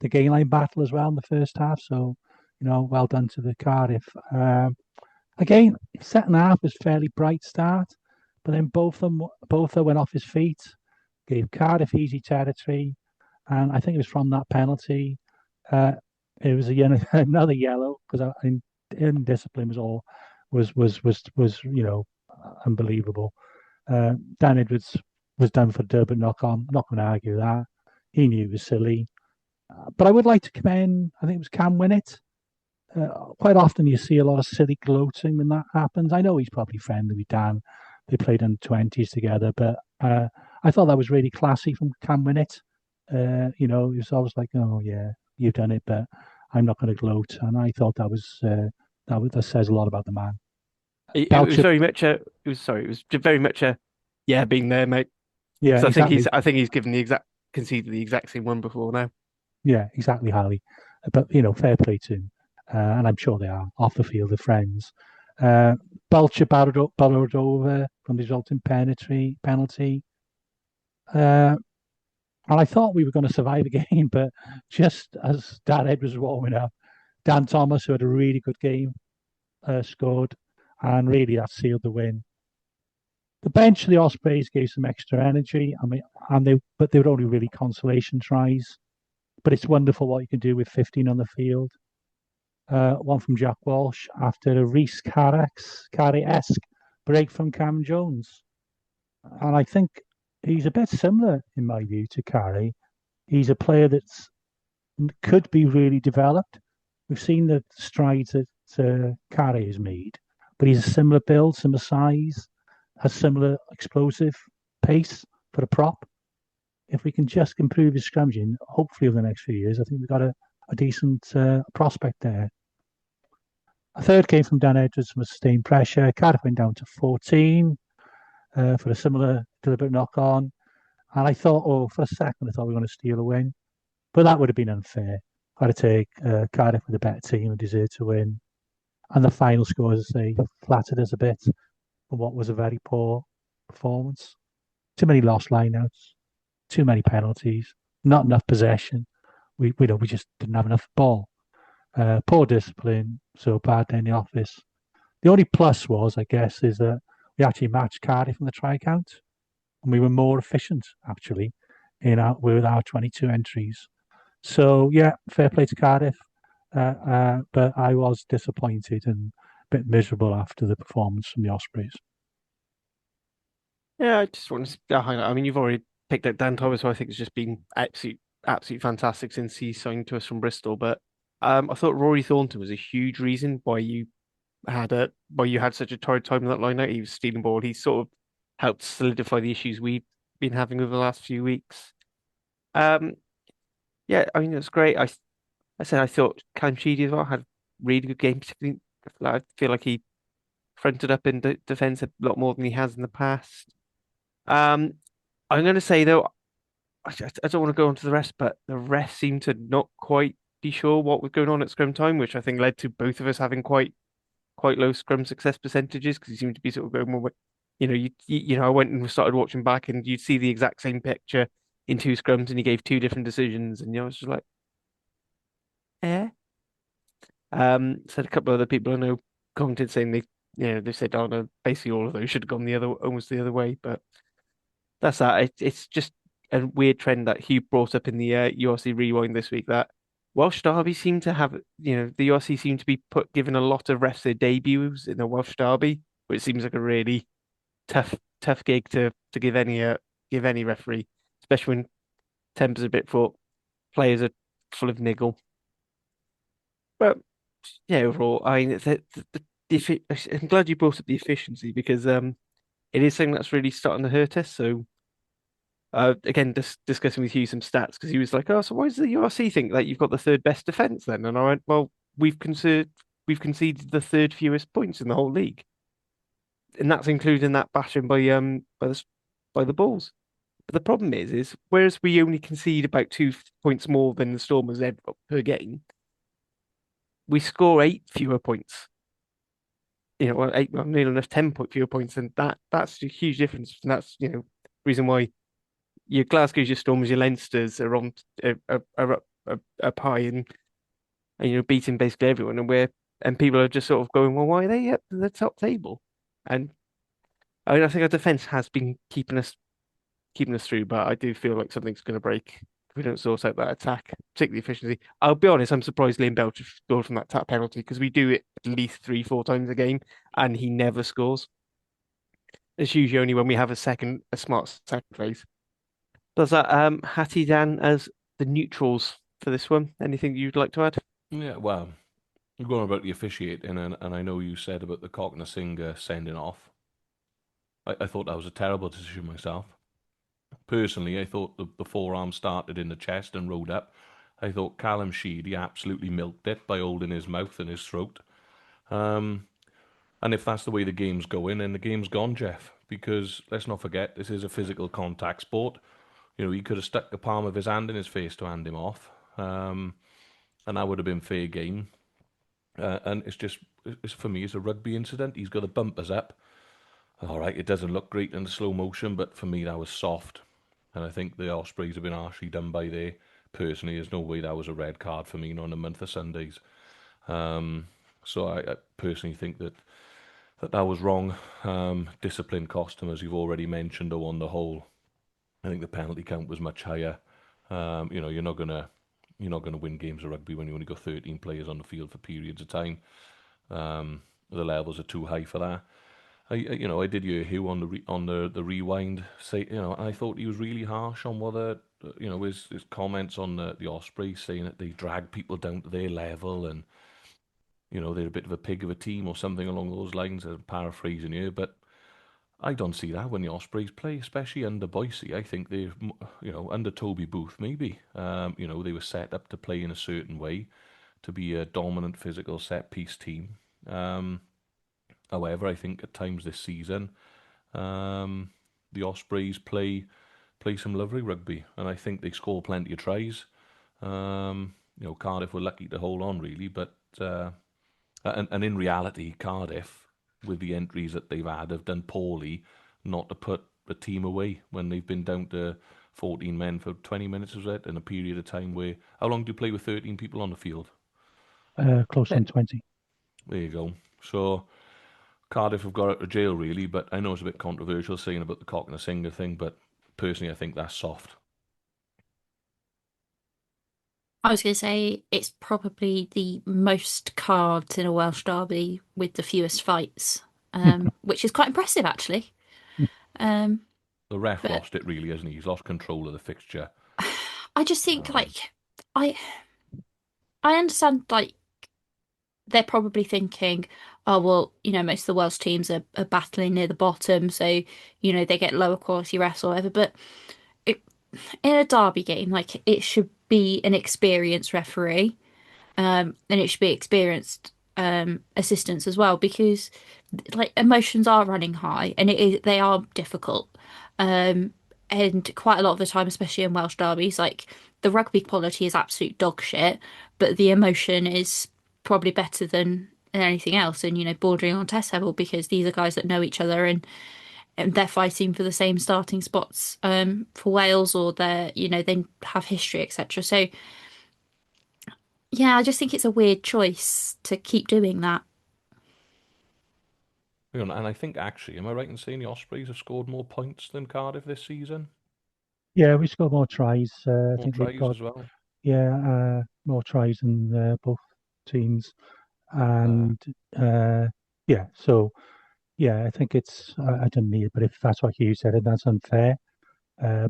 gain line battle as well in the first half. So, well done to the Cardiff. Again, second half was fairly bright start, but then both went off his feet, gave Cardiff easy territory, and I think it was from that penalty. It was another yellow because indiscipline was unbelievable. Dan Edwards was done for Durban knock on. I'm not going to argue that. He knew it was silly, but I would like to commend. I think it was Cam Winnett. Quite often you see a lot of silly gloating when that happens. I know he's probably friendly with Dan. They played under 20s together, but I thought that was really classy from Cam Winnett. He was always like, "Oh yeah, you've done it, but I'm not going to gloat." And I thought that says a lot about the man. It was very much a. It was very much a. Yeah, being there, mate. Yeah, so exactly. I think he's conceded the exact same one before now. Yeah, exactly, Harley. But fair play to him. And I'm sure they are off the field of friends. Belcher barreled over from the resulting penalty. And I thought we were going to survive again, but just as Dan Ed was warming up, Dan Thomas, who had a really good game, scored. and really that sealed the win. The bench of the Ospreys gave some extra energy. I mean, but they were only really consolation tries. But it's wonderful what you can do with 15 on the field. One from Jack Walsh after a Reece Carey-esque break from Cam Jones. And I think he's a bit similar, in my view, to Carey. He's a player that could be really developed. We've seen the strides that Carey has made, but he's a similar build, similar size, has similar explosive pace for a prop. If we can just improve his scrummaging, hopefully over the next few years, I think we've got a decent prospect there. A third came from Dan Edwards from a sustained pressure. Cardiff went down to 14 for a similar deliberate knock on. And I thought, for a second, I thought we were going to steal a win. But that would have been unfair. I'd take Cardiff with a better team and deserved to win. And the final score, as I say, flattered us a bit for what was a very poor performance. Too many lost lineouts, too many penalties, not enough possession. We just didn't have enough ball. Poor discipline, so bad in the office. The only plus was, I guess, is that we actually matched Cardiff in the try count, and we were more efficient actually with our 22 entries. So yeah, fair play to Cardiff, but I was disappointed and a bit miserable after the performance from the Ospreys. Yeah, I just want to highlight. I mean, you've already picked out Dan Thomas, who I think has just been absolutely fantastic since he signed to us from Bristol. But I thought Rory Thornton was a huge reason why you had such a torrid time in that line out. He was stealing ball. He sort of helped solidify the issues we've been having over the last few weeks. Yeah, I mean, it was great. I said I thought Callum Sheedy as well had a really good game. Particularly, I feel like he fronted up in defence a lot more than he has in the past. I'm going to say though, I don't want to go on to the rest, but the refs seemed to not quite be sure what was going on at scrum time, which I think led to both of us having quite low scrum success percentages because he seemed to be sort of going more. I went and started watching back, and you'd see the exact same picture in two scrums, and he gave two different decisions, and I was just like, eh. Said a couple of other people I know commented saying they said, oh no, basically all of those should have gone almost the other way, but that's that. It's just a weird trend that Hugh brought up in the URC Rewind this week that Welsh Derby seem to have, the URC seem to be given a lot of refs their debuts in the Welsh Derby, which seems like a really tough gig to give any referee, especially when tempers a bit for players are full of niggle. But yeah, overall, I mean, I'm glad you brought up the efficiency because it is something that's really starting to hurt us. So again, discussing with you some stats because he was like, "Oh, so why does the URC think that you've got the third best defense then?" And I went, "Well, we've conceded the third fewest points in the whole league, and that's including that bashing by the Bulls." But the problem is whereas we only concede about 2 points more than the Stormers per game, we score 8 fewer points. Nearly enough 10 fewer points, and that's a huge difference. And that's reason why your Glasgow's, your Stormers, your Leinsters are on are up high and beating basically everyone, and people are just sort of going, well, why are they at the top table? And I mean, I think our defense has been keeping us through, but I do feel like something's going to break if we don't sort out that attack, particularly efficiency. I'll be honest, I'm surprised Liam Belcher scored from that tap penalty because we do it at least 3-4 times a game, and he never scores. It's usually only when we have a smart second phase. Does that Hattie Dan as the neutrals for this one? Anything you'd like to add? Yeah, well, you're going about the officiating, and I know you said about the Cocknessinger sending off. I thought that was a terrible decision myself. Personally, I thought the forearm started in the chest and rode up. I thought Callum Sheedy absolutely milked it by holding his mouth and his throat. And if that's the way the game's going, then the game's gone, Jeff. Because let's not forget, this is a physical contact sport. He could have stuck the palm of his hand in his face to hand him off. And that would have been fair game. And for me, it's a rugby incident. He's got the bumpers up. All right, it doesn't look great in the slow motion, but for me, that was soft. And I think the Ospreys have been harshly done by there. Personally, there's no way that was a red card for me, not in a month of Sundays. So I personally think that that was wrong. Discipline cost them, as you've already mentioned, though, on the whole. I think the penalty count was much higher. You're not gonna win games of rugby when you only got 13 players on the field for periods of time. The levels are too high for that. I did hear Hugh on the rewind say, I thought he was really harsh on his comments on the Ospreys, saying that they drag people down to their level and they're a bit of a pig of a team or something along those lines. I'm paraphrasing here, but I don't see that when the Ospreys play, especially under Boise. I think under Toby Booth, maybe. They were set up to play in a certain way, to be a dominant physical set piece team. However, I think at times this season, the Ospreys play some lovely rugby, and I think they score plenty of tries. Cardiff were lucky to hold on, really, but and in reality, Cardiff, with the entries that they've had, have done poorly not to put the team away when they've been down to 14 men for 20 minutes, was it, in a period of time where... How long do you play with 13 people on the field? Close on 20. There you go. So Cardiff have got out of jail, really, but I know it's a bit controversial saying about the cock and a singer thing, but personally I think that's soft. I was going to say it's probably the most cards in a Welsh derby with the fewest fights, which is quite impressive, actually. Um, The ref but lost it, really, hasn't he? He's lost control of the fixture. I just think, I I understand, they're probably thinking, oh, well, most of the Welsh teams are battling near the bottom, so, they get lower quality refs or whatever. But it, in a derby game, it should be an experienced referee, and it should be experienced assistants as well, because emotions are running high and they are difficult. And quite a lot of the time, especially in Welsh derbies, the rugby quality is absolute dog shit, but the emotion is probably better than anything else, and bordering on test level, because these are guys that know each other, and they're fighting for the same starting spots for Wales, or they have history, etc. So yeah, I just think it's a weird choice to keep doing that. And I think, actually, am I right in saying the Ospreys have scored more points than Cardiff this season? Yeah, we scored more tries. I More think we've tries got as well. more tries than both teams, and yeah. So yeah, I think it's I don't mean it, but if that's what you said, that's unfair.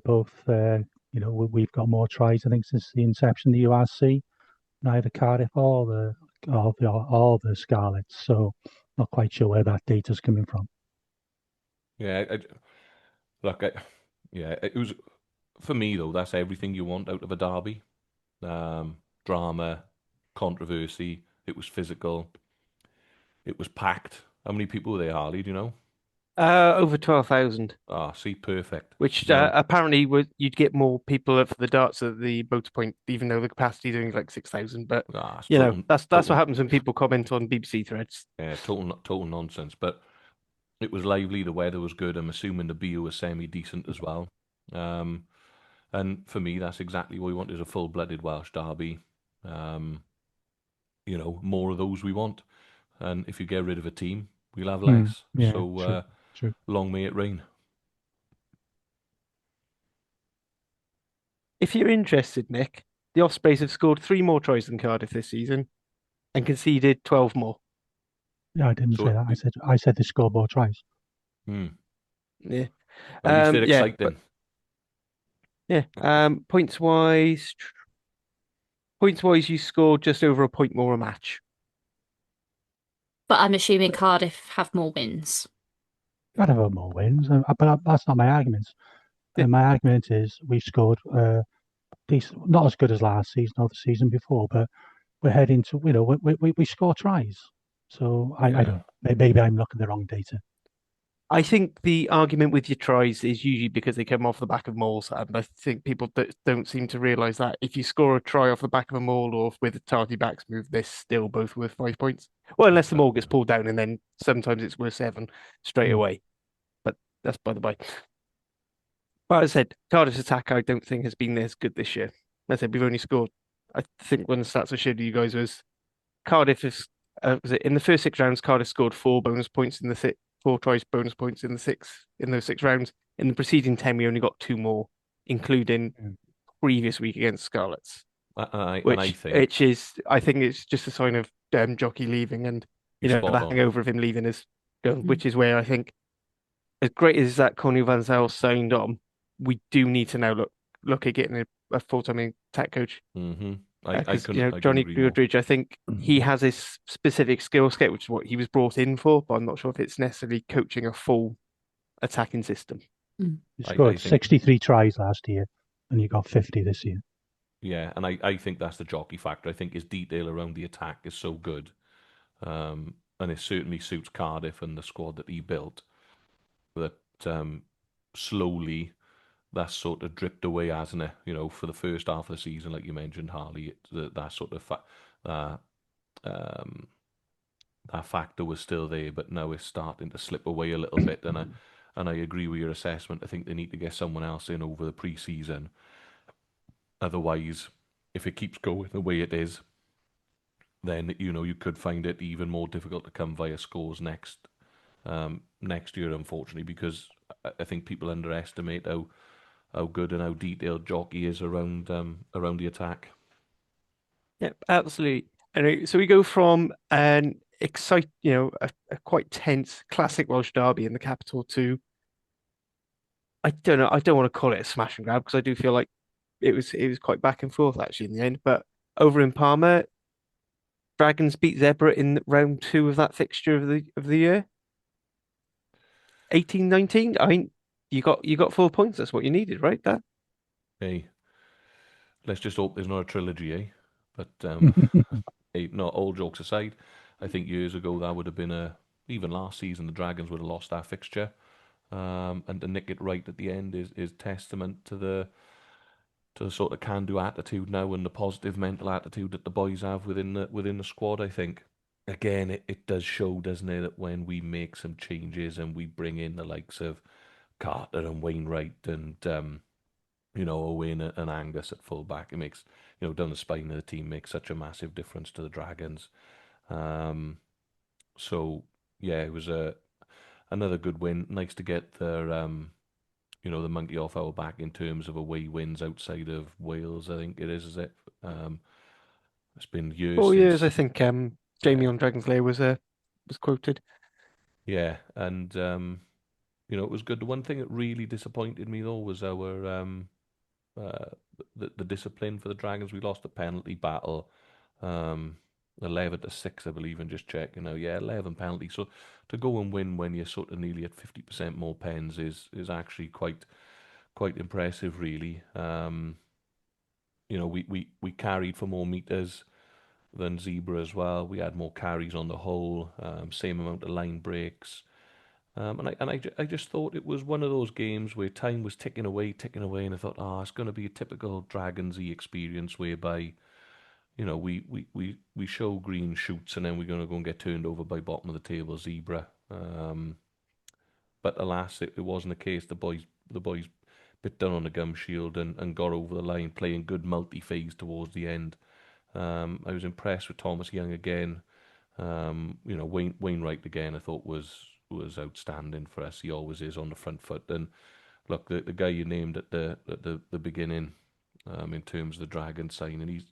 Both we've got more tries, I think, since the inception of the URC. Neither Cardiff or the Scarlets. So not quite sure where that data's coming from. Yeah, look, yeah, it was, for me, though, that's everything you want out of a derby. Drama, controversy, it was physical, it was packed. How many people were there, Harley, do you know? Over 12,000, Ah, see, perfect. which apparently you'd get more people for the darts at the motor point, even though the capacity is only like 6,000. But It's that's total, what happens when people comment on BBC threads. yeah, total nonsense. But it was lively, the weather was good. I'm assuming the beer was semi-decent as well. Um, and for me, that's exactly what we want, is a full-blooded Welsh derby. Um, more of those we want. And if you get rid of a team, we'll have less. Yeah, So true. long may it rain. If you're interested, Nick, the Ospreys have scored 3 more tries than Cardiff this season and conceded 12 more. Yeah, I didn't say So, that. I said the scoreboard tries. Yeah. at least they're Yeah, exciting. yeah. Points wise, you scored just over a point more a match. But I'm assuming Cardiff have more wins. Gotta have more wins, but that's not my argument. Yeah. My argument is we've scored decent, not as good as last season or the season before, but we're heading to we score tries. So I Yeah. don't. Maybe I'm looking at the wrong data. I think the argument with your tries is usually because they come off the back of mauls, and I think people don't seem to realise that if you score a try off the back of a maul or with a tardy backs move, they're still both worth 5 points. Well, unless the maul gets pulled down, and then sometimes it's worth 7 straight away. But that's by the by. But as I said, Cardiff's attack I don't think has been as good this year. As I said, we've only scored. I think one of the stats I showed you guys was Cardiff has was it in the first 6 rounds, Cardiff scored 4 bonus points in the 4 tries bonus points in those 6 rounds. In the preceding 10, we only got 2 more, including Yeah. previous week against Scarlets, And I which think I think it's just a sign of Jockey leaving, and you're the spot on. hangover of him leaving is going, which is where I think, as great as that Connie Van Zyl signed on, we do need to now look at getting a full-time attack coach. Mm-hmm. I Because couldn't Johnny agree more. Goodridge, I think he has this specific skill set, which is what he was brought in for, but I'm not sure if it's necessarily coaching a full attacking system. He I scored think 63 tries last year, and you got 50 this year. Yeah, and I think that's the Jockey factor. I think his detail around the attack is so good, and it certainly suits Cardiff and the squad that he built. That slowly that's sort of dripped away, hasn't it? For the first half of the season, like you mentioned, Harley, that sort of um, that factor was still there, but now it's starting to slip away a little bit. And I agree with your assessment. I think they need to get someone else in over the pre-season. Otherwise, if it keeps going the way it is, then you could find it even more difficult to come via scores next year, unfortunately, because I think people underestimate how good and how detailed Jockey is around the attack. Yeah, absolutely. And so we go from an a quite tense classic Welsh derby in the capital to, I don't know, I don't want to call it a smash and grab because I do feel like it was quite back and forth actually in the end. But over in Parma, Dragons beat Zebra in round 2 of that fixture of the year. 18-19. I mean, you got 4 points. That's what you needed, right? That. Hey, let's just hope there's not a trilogy, eh? But hey, no, all jokes aside, I think years ago that would have been even last season the Dragons would have lost that fixture. And to nick it right at the end is testament to the sort of can-do attitude now and the positive mental attitude that the boys have within the squad. I think again it does show, doesn't it, that when we make some changes and we bring in the likes of Carter and Wainwright and Owen and Angus at fullback, it makes down the spine of the team makes such a massive difference to the Dragons. So yeah, it was another good win. Nice to get the monkey off our back in terms of away wins outside of Wales. I think it is it? It's been years 4 years, I since. think. Yeah, Jamie on Dragon's Lair was quoted. yeah, and it was good. The one thing that really disappointed me though was our uh, the discipline for the Dragons. We lost the penalty battle, um, 11-6, I believe, and just checking now. Yeah, 11 penalties. So to go and win when you're sort of nearly at 50% more pens is actually quite impressive, really. We carried for more meters than Zebra as well. We had more carries on the whole, same amount of line breaks. And I just thought it was one of those games where time was ticking away, and I thought, it's going to be a typical Dragonsy experience whereby, we show green shoots and then we're going to go and get turned over by bottom of the table Zebra. But alas, it wasn't the case. The boys bit down on the gum shield and got over the line, playing good multi-phase towards the end. I was impressed with Thomas Young again. Wainwright again, I thought was outstanding for us. He always is on the front foot. And look, the guy you named at the beginning, in terms of the Dragon signing, he's,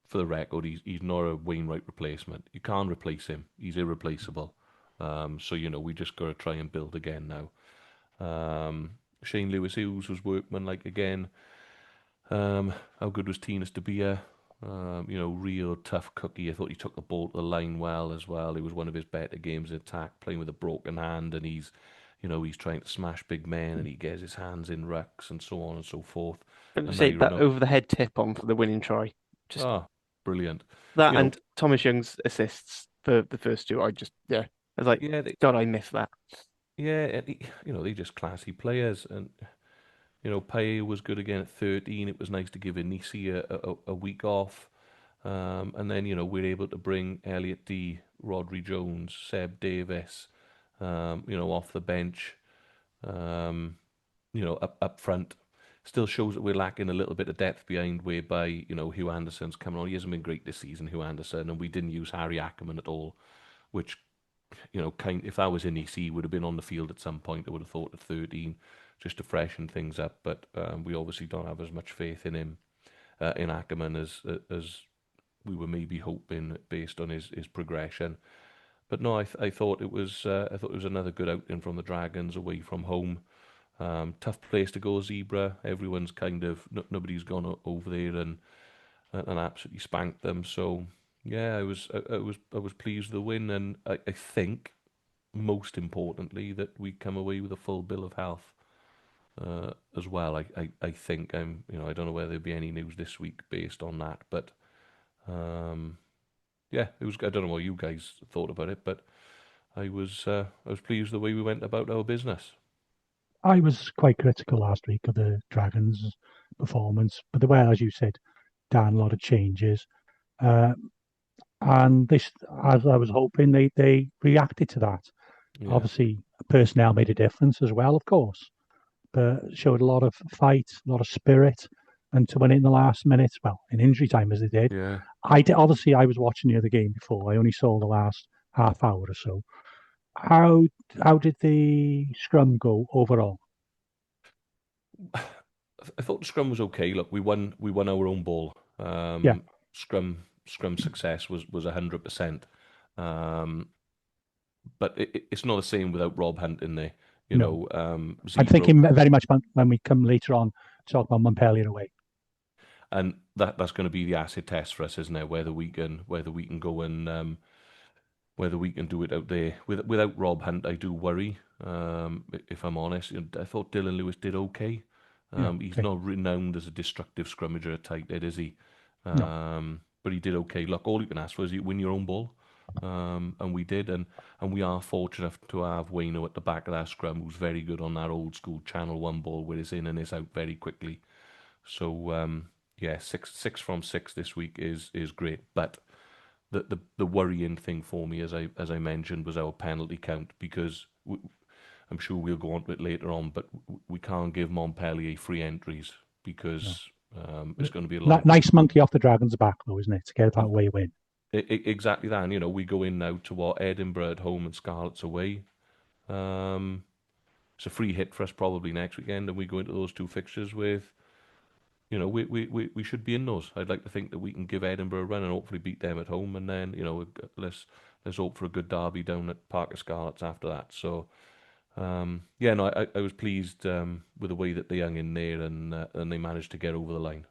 for the record, he's not a Wainwright replacement. You can't replace him. He's irreplaceable. So we just got to try and build again now. Shane Lewis-Hughes was workmanlike again. How good was Tinas Dabia? Real tough cookie. I thought he took the ball to the line well as well. It was one of his better games in attack, playing with a broken hand, and he's trying to smash big men, and he gets his hands in rucks and so on and so forth. And And now say you that know, over the head tip on for the winning try. Just brilliant. that You know, and Thomas Young's assists for the first two. I was like, yeah, God, I missed that. and they're just classy players, and Paye was good again at 13. It was nice to give Anisi a week off. And then, we're able to bring Elliot D, Rodri Jones, Seb Davis, off the bench, up front. still shows that we're lacking a little bit of depth behind. Whereby Hugh Anderson's coming on. He hasn't been great this season, Hugh Anderson, and we didn't use Harry Ackerman at all, which if I was in EC, would have been on the field at some point. I would have thought at 13, just to freshen things up. But we obviously don't have as much faith in him, in Ackerman, as we were maybe hoping based on his progression. But no, I thought it was another good outing from the Dragons away from home. Tough place to go, Zebra. Everyone's kind of nobody's gone over there and absolutely spanked them. So yeah, I was pleased with the win, and I think most importantly that we come away with a full bill of health as well. I think I don't know whether there'll be any news this week based on that, but yeah, it was. I don't know what you guys thought about it, but I was pleased with the way we went about our business. I was quite critical last week of the Dragons' performance, but there were, as you said, Dan, a lot of changes. Uh, and this, as I was hoping, they reacted to that. Yeah. Obviously, personnel made a difference as well, of course, but showed a lot of fight, a lot of spirit, and to win it in the last minute, well, in injury time as they did. Yeah. Obviously, I was watching the other game before. I only saw the last half hour or so. How did the scrum go overall? I thought the scrum was okay. Look, we won our own ball. Yeah. Scrum success was 100%. But it's not the same without Rob Hunt in there. No. I'm thinking very much when we come later on to talk about Montpellier away. And that's going to be the acid test for us, isn't it? Whether we can go and whether we can do it out there without Rob Hunt. I do worry. If I'm honest, I thought Dylan Lewis did okay. He's not renowned as a destructive scrummager at tight head, is he? No. But he did okay. Look, all you can ask for is you win your own ball. And we did, and we are fortunate enough to have Wayno at the back of that scrum, who's very good on that old school Channel 1 ball where it's in and it's out very quickly. So yeah, six from 6 this week is great. But the worrying thing for me, as I mentioned, was our penalty count, because I'm sure we'll go on to it later on, but we can't give Montpellier free entries because it's going to be a lot. Nice monkey off the Dragon's back, though, isn't it, to get that away win? Exactly that. And, we go in now to Edinburgh at home and Scarlets away. It's a free hit for us probably next weekend, and we go into those two fixtures with, we should be in those. I'd like to think that we can give Edinburgh a run and hopefully beat them at home, and then let's hope for a good derby down at Park of Scarlets after that. So yeah, no, I was pleased with the way that they hung in there and they managed to get over the line.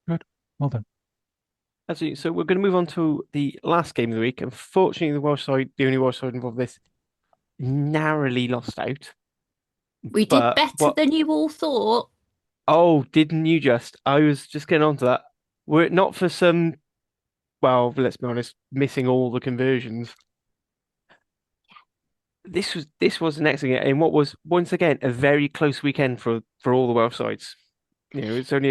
Good, well done. Absolutely. So we're going to move on to the last game of the week. Unfortunately, the only Welsh side involved in this, narrowly lost out. We did better than you all thought. Oh, didn't you just? I was just getting onto that. Were it not for some, well, let's be honest, missing all the conversions, this was an excellent game, and what was once again a very close weekend for all the Welsh sides. It's only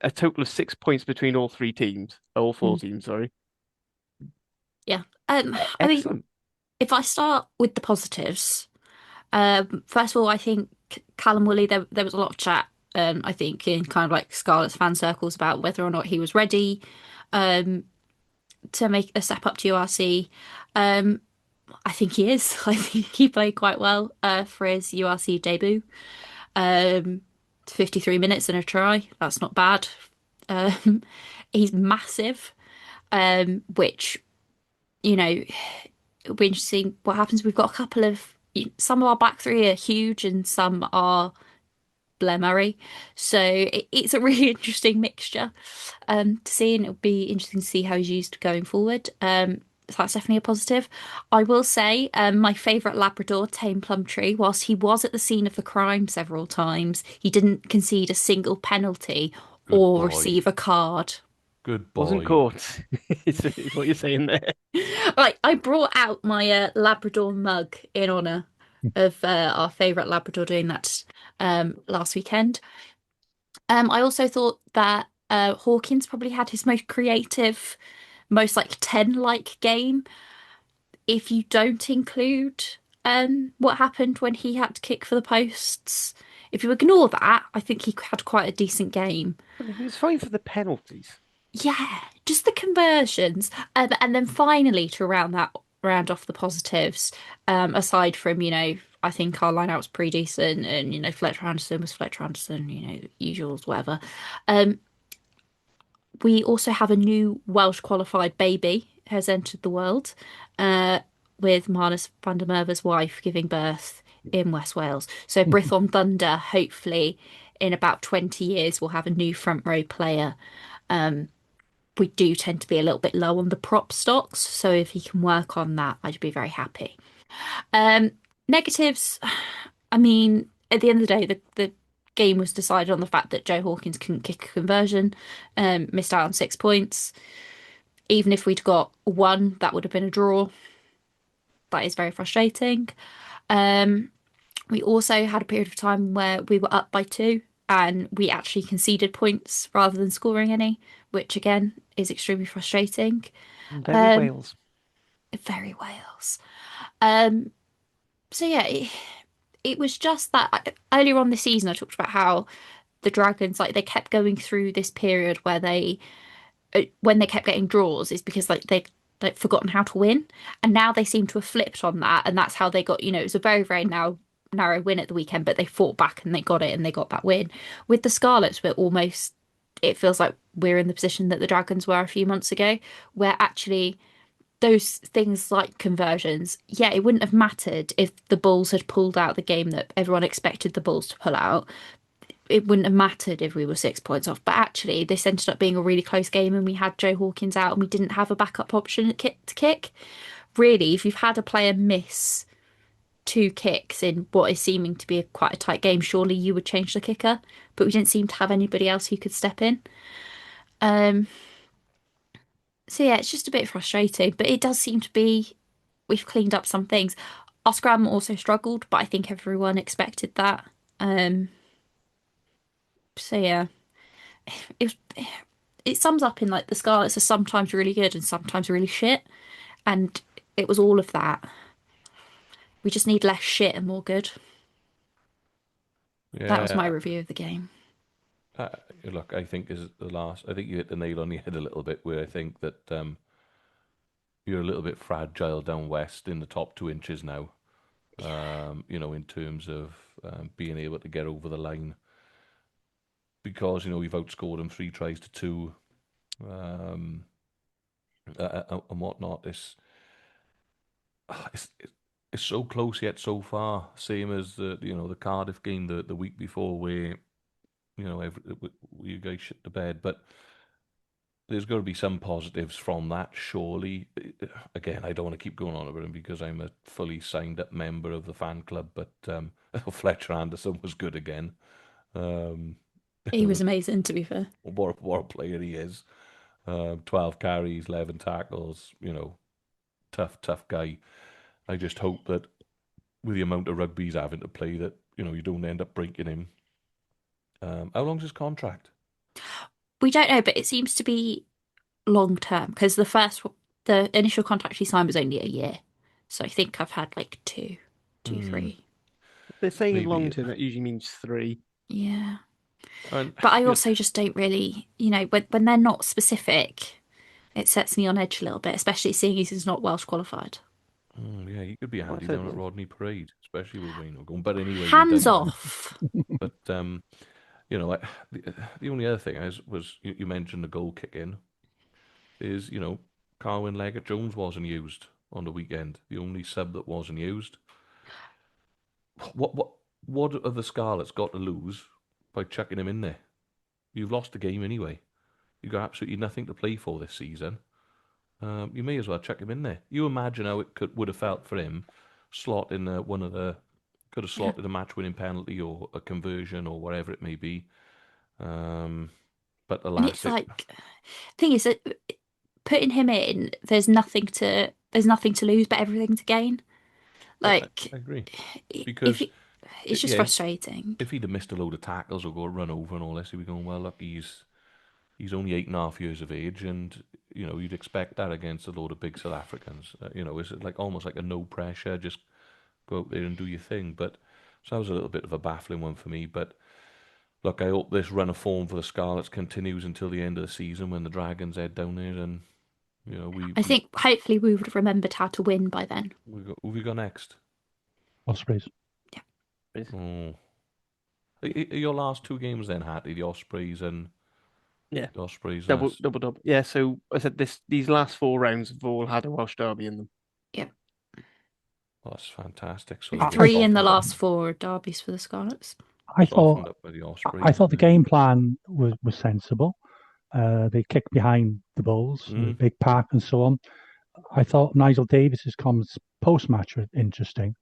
a total of 6 points between all four teams. Sorry. Yeah. I mean, if I start with the positives, first of all, I think Callum Woolley, there was a lot of chat, I think, in kind of like Scarlet's fan circles about whether or not he was ready to make a step up to URC. I think he is. I think he played quite well for his URC debut. 53 minutes and a try. That's not bad. He's massive, which, it'll be interesting what happens. We've got a couple of, some of our back three are huge and some are Blair Murray. So it's a really interesting mixture to see, and it'll be interesting to see how he's used going forward. So that's definitely a positive. I will say my favourite Labrador, Tame Plumtree, whilst he was at the scene of the crime several times, he didn't concede a single penalty or receive a card. Good boy. Wasn't caught. Is what you're saying there. Right, I brought out my Labrador mug in honour of our favourite Labrador doing that last weekend. I also thought that Hawkins probably had his most creative, most 10-like game. If you don't include what happened when he had to kick for the posts If you ignore that, I think he had quite a decent game. He was fine for the penalties. Yeah, just the conversions, and then finally to round off the positives. Aside from I think our line out was pretty decent, and Fletcher Anderson was Fletcher Anderson, usuals, whatever. Um, we also have a new Welsh qualified baby has entered the world, uh, with Marnus van der Merwe's wife giving birth in West Wales. So Brython Thunder, hopefully in about 20 years, we'll have a new front row player. We do tend to be a little bit low on the prop stocks, so if he can work on that, I'd be very happy. Um, Negatives, I mean, at the end of the day, the game was decided on the fact that Joe Hawkins couldn't kick a conversion, missed out on 6 points. Even if we'd got one, that would have been a draw. That is very frustrating. Um, we also had a period of time where we were up by two and we actually conceded points rather than scoring any, which again is extremely frustrating. Very Wales. Very Wales. Um, so yeah, it was just that earlier on this season I talked about how the Dragons, like, they kept going through this period where when they kept getting draws is because like they'd forgotten how to win, and now they seem to have flipped on that, and that's how they got. It was a very very narrow win at the weekend, but they fought back and they got it and they got that win. With the Scarlets, it feels like we're in the position that the Dragons were a few months ago, where actually those things like conversions, yeah, it wouldn't have mattered if the Bulls had pulled out the game that everyone expected the Bulls to pull out. It wouldn't have mattered if we were 6 points off. But actually, this ended up being a really close game, and we had Joe Hawkins out, and we didn't have a backup option to kick. Really, if you've had a player miss two kicks in what is seeming to be quite a tight game, surely you would change the kicker. But we didn't seem to have anybody else who could step in. Um, so yeah, it's just a bit frustrating. But it does seem to be we've cleaned up some things. Our scrum also struggled, but I think everyone expected that. So yeah, it it sums up in like the Scarlets are sometimes really good and sometimes really shit, and it was all of that. We just need less shit and more good. That was my Yeah, review of the game. uh, look, I think is the last. I think you hit the nail on the head a little bit, where I think that you're a little bit fragile down west in the top 2 inches now. In terms of being able to get over the line, because we've outscored them 3 tries to 2, um, and whatnot. It's it's so close yet so far. Same as the Cardiff game the week before, where you guys shit the bed, but there's got to be some positives from that, surely. Again, I don't want to keep going on about him because I'm a fully signed up member of the fan club, but Fletcher Anderson was good again. Um, He was amazing, to be fair. what a player he is. 12 carries, 11 tackles, tough guy. I just hope that with the amount of rugby he's having to play, that you don't end up breaking him. How long's his contract? We don't know, but it seems to be long term because the initial contract he signed was only a year. So I think I've had like two, Hmm, 3. They're saying long maybe. term, that usually means 3. Yeah. And But I yeah, also just don't really, when they're not specific, it sets me on edge a little bit, especially seeing he's not Welsh qualified. yeah, he could be Well, handy so down at Rodney Parade, especially with Wayne going. But anyway, we Hands digress. off. But the only other thing was you mentioned the goal kick in is Carwyn Leggett Jones wasn't used on the weekend. The only sub that wasn't used. What what what have the Scarlets got to lose by chucking him in there? You've lost the game anyway. You've got absolutely nothing to play for this season. You may as well chuck him in there. You imagine how it would have felt for him, slot in could have Yeah. slotted a match-winning penalty or a conversion or whatever it may be. Um, but And alas, it's like, thing is that putting him in, there's nothing to lose but everything to gain. Like, I agree, if because it, it's just yeah, frustrating. if he'd have missed a load of tackles or go run over and all this, he'd be going, well, look, he's only 8.5 years of age, and you'd expect that against a load of big South Africans. It's like almost like a no pressure, just go out there and do your thing. But So that was a little bit of a baffling one for me. But look, I hope this run of form for the Scarlets continues until the end of the season when the Dragons head down there, and I think hopefully we would have remembered how to win by then. who we got next? Ospreys. Yeah. Oh, your last two games then, Hattie, the Ospreys and Yeah. the Ospreys. Double. Yeah, so I said these last 4 rounds have all had a Welsh derby in them. Yep. Well, that's fantastic. So I- 3 in the softened up- last 4 derbies for the Scarlets. I softened thought up with the Ospreys. I thought the didn't they? game plan was sensible. They kicked behind the Bulls, the big pack, and so on. I thought Nigel Davis's comments post match were interesting,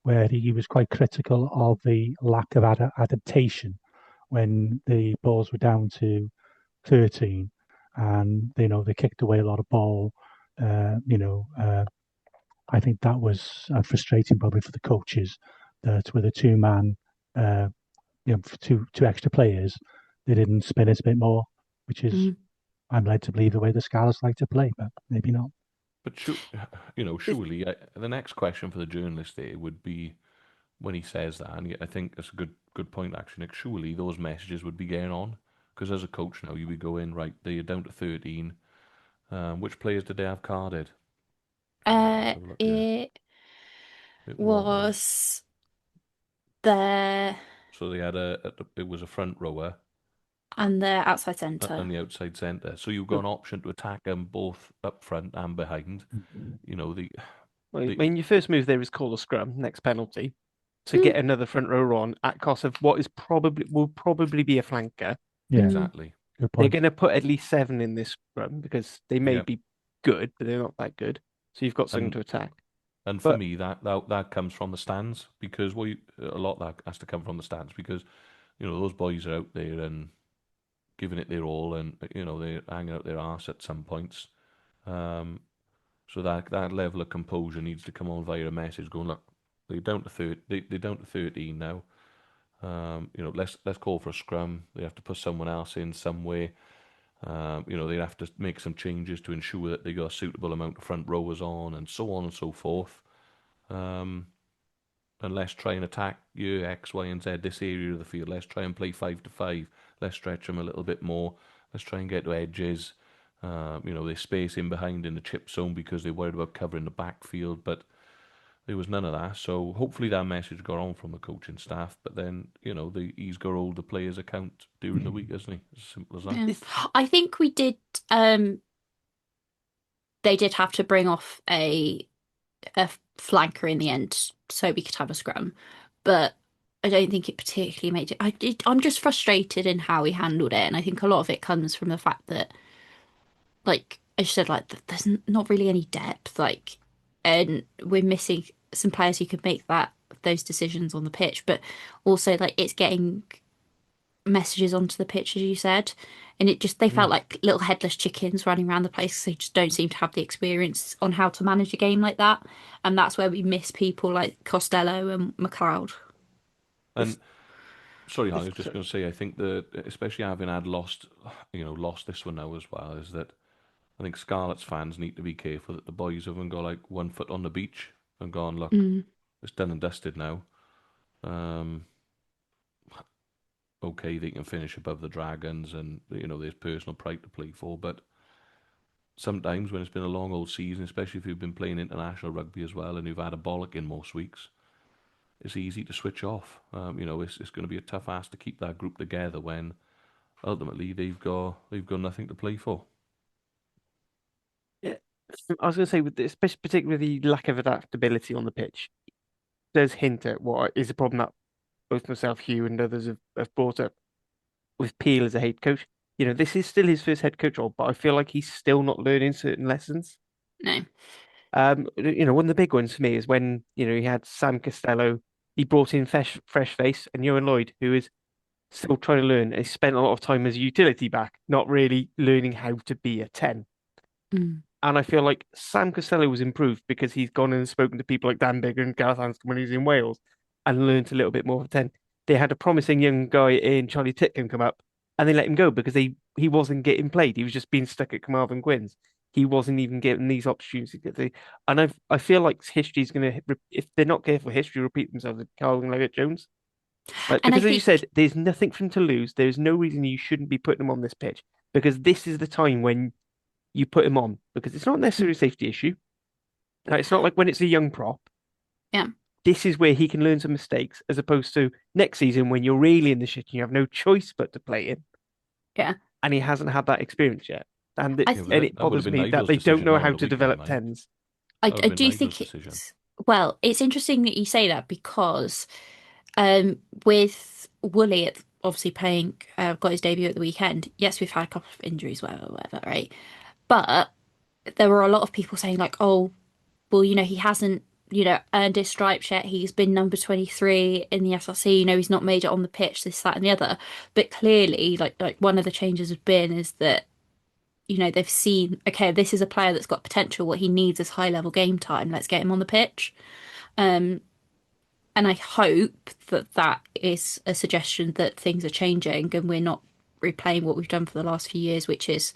where he was quite critical of the lack of adaptation when the Bulls were down to 13, and they kicked away a lot of ball. I think that was frustrating probably for the coaches that with a 2-man, for two extra players, they didn't spin it a bit more, which is I'm led to believe the way the Scarlets like to play, but maybe not. But surely the next question for the journalist there would be when he says that, and I think that's a good point actually, Nick. Surely those messages would be getting on, because as a coach now you would go in, right, they're down to 13. Which players did they have carded? It was the So they had it was a front rower and the outside centre. and the outside centre. So you've got an option to attack them both up front and behind. I mean, your first move there is call a scrum, next penalty, to get another front rower on at cost of what will probably be a flanker. Yeah, exactly. good They're point. going to put at least 7 in this scrum because they may be good, but they're not that good. So you've got something to attack. And for me, that comes from the stands, because a lot of that has to come from the stands, because those boys are out there and giving it their all, and they're hanging out their arse at some points. So that level of composure needs to come on via a message going, look, they're down to 13 now. Let's call for a scrum. They have to put someone else in some way. They have to make some changes to ensure that they got a suitable amount of front rowers and so on and so forth. And let's try and attack you X, Y, and Z, this area of the field. Let's try and play 5-5. Let's stretch them a little bit more. Let's try and get to edges. There's space in behind in the chip zone because they're worried about covering the backfield, but there was none of that. So hopefully that message got on from the coaching staff. But then, he's got to hold the players' account during the week, isn't he? As simple as that. Yeah. I think we did. They did have to bring off a flanker in the end so we could have a scrum, but I don't think it particularly made it. I'm just frustrated in how he handled it, and I think a lot of it comes from the fact that, like I said, like there's not really any depth, and we're missing some players who could make those decisions on the pitch, but also like it's getting messages onto the pitch, as you said, and they felt like little headless chickens running around the place. They just don't seem to have the experience on how to manage a game like that, and that's where we miss people like Costello and McLeod. And sorry, I was just going to say, I think that especially having lost this one now as well, is that I think Scarlets fans need to be careful that the boys haven't got like one foot on the beach and gone, look, it's done and dusted now. Okay, they can finish above the Dragons, and there's personal pride to play for. But sometimes when it's been a long old season, especially if you've been playing international rugby as well, and you've had a bollock in most weeks, it's easy to switch off. It's going to be a tough ask to keep that group together when ultimately they've got nothing to play for. Yeah, I was going to say, with this, especially particularly the lack of adaptability on the pitch, does hint at what is a problem that both myself, Hugh, and others have brought up with Peel as a head coach. This is still his first head coach role, but I feel like he's still not learning certain lessons. No. One of the big ones for me is when, he had Sam Costello, he brought in fresh face, and Ewan Lloyd, who is still trying to learn. He spent a lot of time as a utility back, not really learning how to be a 10. And I feel like Sam Costello was improved because he's gone and spoken to people like Dan Bigger and Gareth Hanscom when he was in Wales and learned a little bit more of a 10. They had a promising young guy in Charlie Titcombe come up, and they let him go because he wasn't getting played. He was just being stuck at Carmarthen Quins. he wasn't even given these opportunities to get and I feel like history's going to, if they're not careful, history repeat themselves with Carl and Leggett Jones. Like, And I because as you think, said, there's nothing for him to lose. There's no reason you shouldn't be putting him on this pitch because this is the time when you put him on because it's not necessarily a safety issue. It's not like when it's a young prop. yeah, This is where he can learn some mistakes as opposed to next season when you're really in the shit and you have no choice but to play him. yeah. And he hasn't had that experience yet. And I it, Yeah, th- but and it that would have bothers been me that Nigel's they don't decision know not how on the to weekend, develop mate. tens. I, That would I have been do Nigel's think decision. well, it's interesting that you say that because with Woolley obviously playing, got his debut at the weekend. Yes, we've had a couple of injuries, whatever, right? But there were a lot of people saying like, oh, well, he hasn't, earned his stripes yet. He's been number 23 in the SRC. He's not made it on the pitch, this, that, and the other. But clearly, like one of the changes has been is that they've seen, okay, this is a player that's got potential. What he needs is high level game time. Let's get him on the pitch. And I hope that that is a suggestion that things are changing and we're not replaying what we've done for the last few years, which is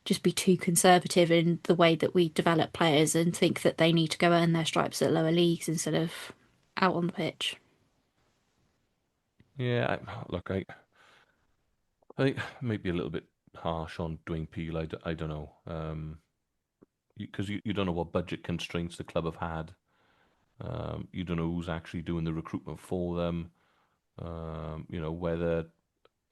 just be too conservative in the way that we develop players and think that they need to go earn their stripes at lower leagues instead of out on the pitch. Yeah, look, I think maybe a little bit harsh on Dwayne Peel. I don't know. Because you don't know what budget constraints the club have had. You don't know who's actually doing the recruitment for them. Whether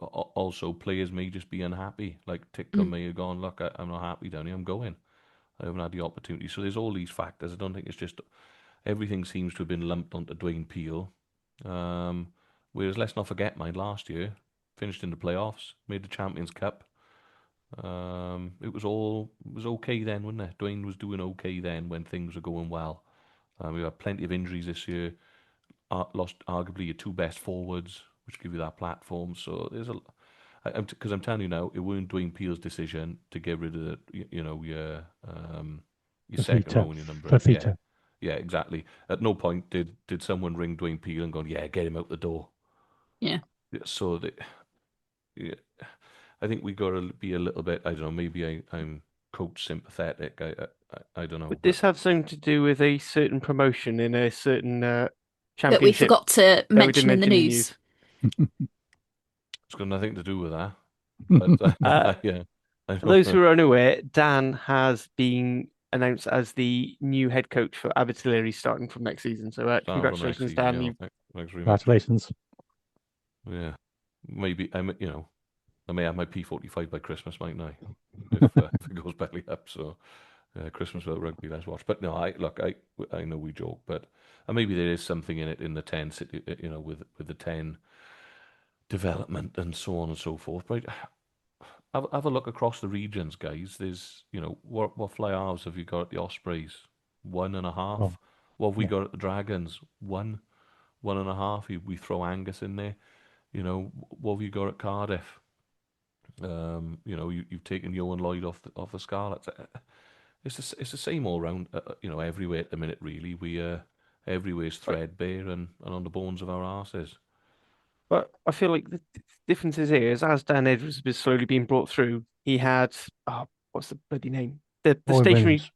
also players may just be unhappy. Like Titcombe may have gone, look, I'm not happy down here. I'm going. I haven't had the opportunity. So there's all these factors. I don't think it's just everything seems to have been lumped onto Dwayne Peel. Whereas let's not forget, last year finished in the playoffs, made the Champions Cup. It was okay then, wasn't it? Dwayne was doing okay then when things were going well. We had plenty of injuries this year. Lost arguably your two best forwards, which give you that platform. So there's because I'm telling you now, it weren't Dwayne Peel's decision to get rid of your second row and your number. Fafita. Yeah, exactly. At no point did someone ring Dwayne Peel and go, yeah, get him out the door. Yeah. So yeah, I think we got to be a little bit. I don't know. Maybe I'm coach sympathetic. I don't know. Would this have something to do with a certain promotion in a certain That we championship forgot to that we mention didn't in the mention news. It's got nothing to do with that. But yeah. For those who are unaware, Dan has been announced as the new head coach for Abbotsbury starting from next season. So congratulations, Dan. Yeah, thanks very much. Congratulations. Yeah, maybe I may have my P45 by Christmas, mightn't I? If it goes belly up. So Christmas without rugby, let's watch. But no, I know we joke, but maybe there is something in it in the 10 city, with the 10 development and so on and so forth. But have a look across the regions, guys. There's what fly halves have you got at the Ospreys? 1.5. Oh, What have we yeah. got at the Dragons? 1.5. We throw Angus in there. What have you got at Cardiff? You've taken Johan Lloyd off the Scarlets. It's the same all round. Everywhere at the minute. Really, everywhere's threadbare and on the bones of our arses. But I feel like the difference is here is as Dan Edwards has been slowly being brought through, he had what's the bloody name? The Owen stationary Williams.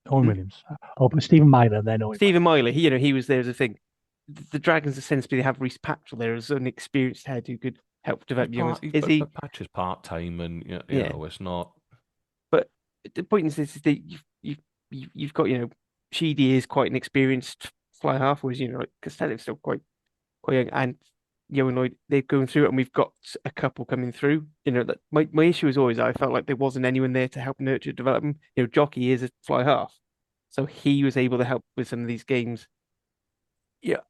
Owen Hmm? Williams. Oh, but Stephen Myler, then Owen Stephen Myler. He was there as a thing. The Dragons ostensibly have Reece Patchell there as an experienced head who could help develop young. Is he? But Patch is part time, and Yeah. it's not. But the point is that you've got Sheedy is quite an experienced fly half, whereas like Costello's still quite young, and Johan Lloyd they're going through it, and we've got a couple coming through. That my issue is always I felt like there wasn't anyone there to help nurture develop them. Jockey is a fly half, so he was able to help with some of these games. Yeah,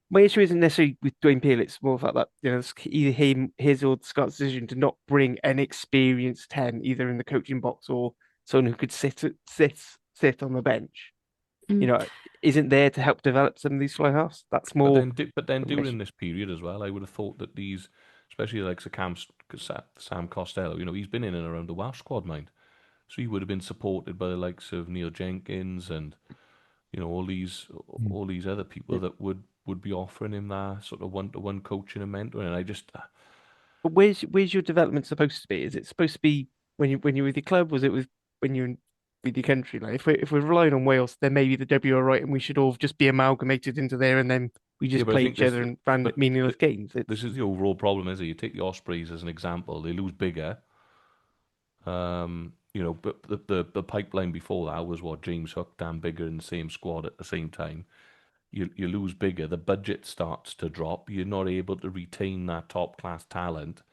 my issue isn't necessarily with Dwayne Peel. It's more about that it's either his or Scott's decision to not bring an experienced 10 either in the coaching box or someone who could sit on the bench. Mm. Isn't there to help develop some of these fly halves. That's But more. then during this period as well, I would have thought that these, especially like Sam Costello, he's been in and around the Welsh squad, mind. So he would have been supported by the likes of Neil Jenkins and all these other people that would be offering him that sort of one-to-one coaching and mentoring. And I just But where's your development supposed to be? Is it supposed to be when you're with your club? Was it with when you're with your country. Like if we're relying on Wales, then maybe the W are right, and we should all just be amalgamated into there, and then we Yeah, just but I play think each other and ran but meaningless games. this is the overall problem, is it? You take the Ospreys as an example; they lose bigger. But the pipeline before that was what James Hook, Dan Bigger in the same squad at the same time. You lose bigger, the budget starts to drop. You're not able to retain that top class talent.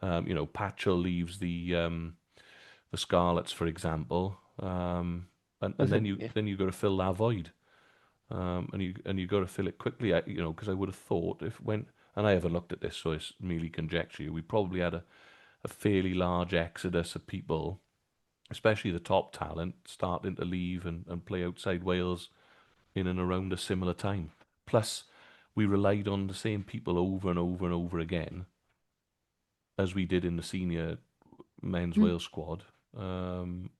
Patchell leaves the Scarlets, for example, and then Yeah. you got to fill that void, and you got to fill it quickly. Because I would have thought if when and I haven't looked at this, so it's merely conjecture. We probably had a fairly large exodus of people, especially the top talent, starting to leave and play outside Wales in and around a similar time. Plus, we relied on the same people over and over and over again as we did in the senior men's Mm. Wales squad. And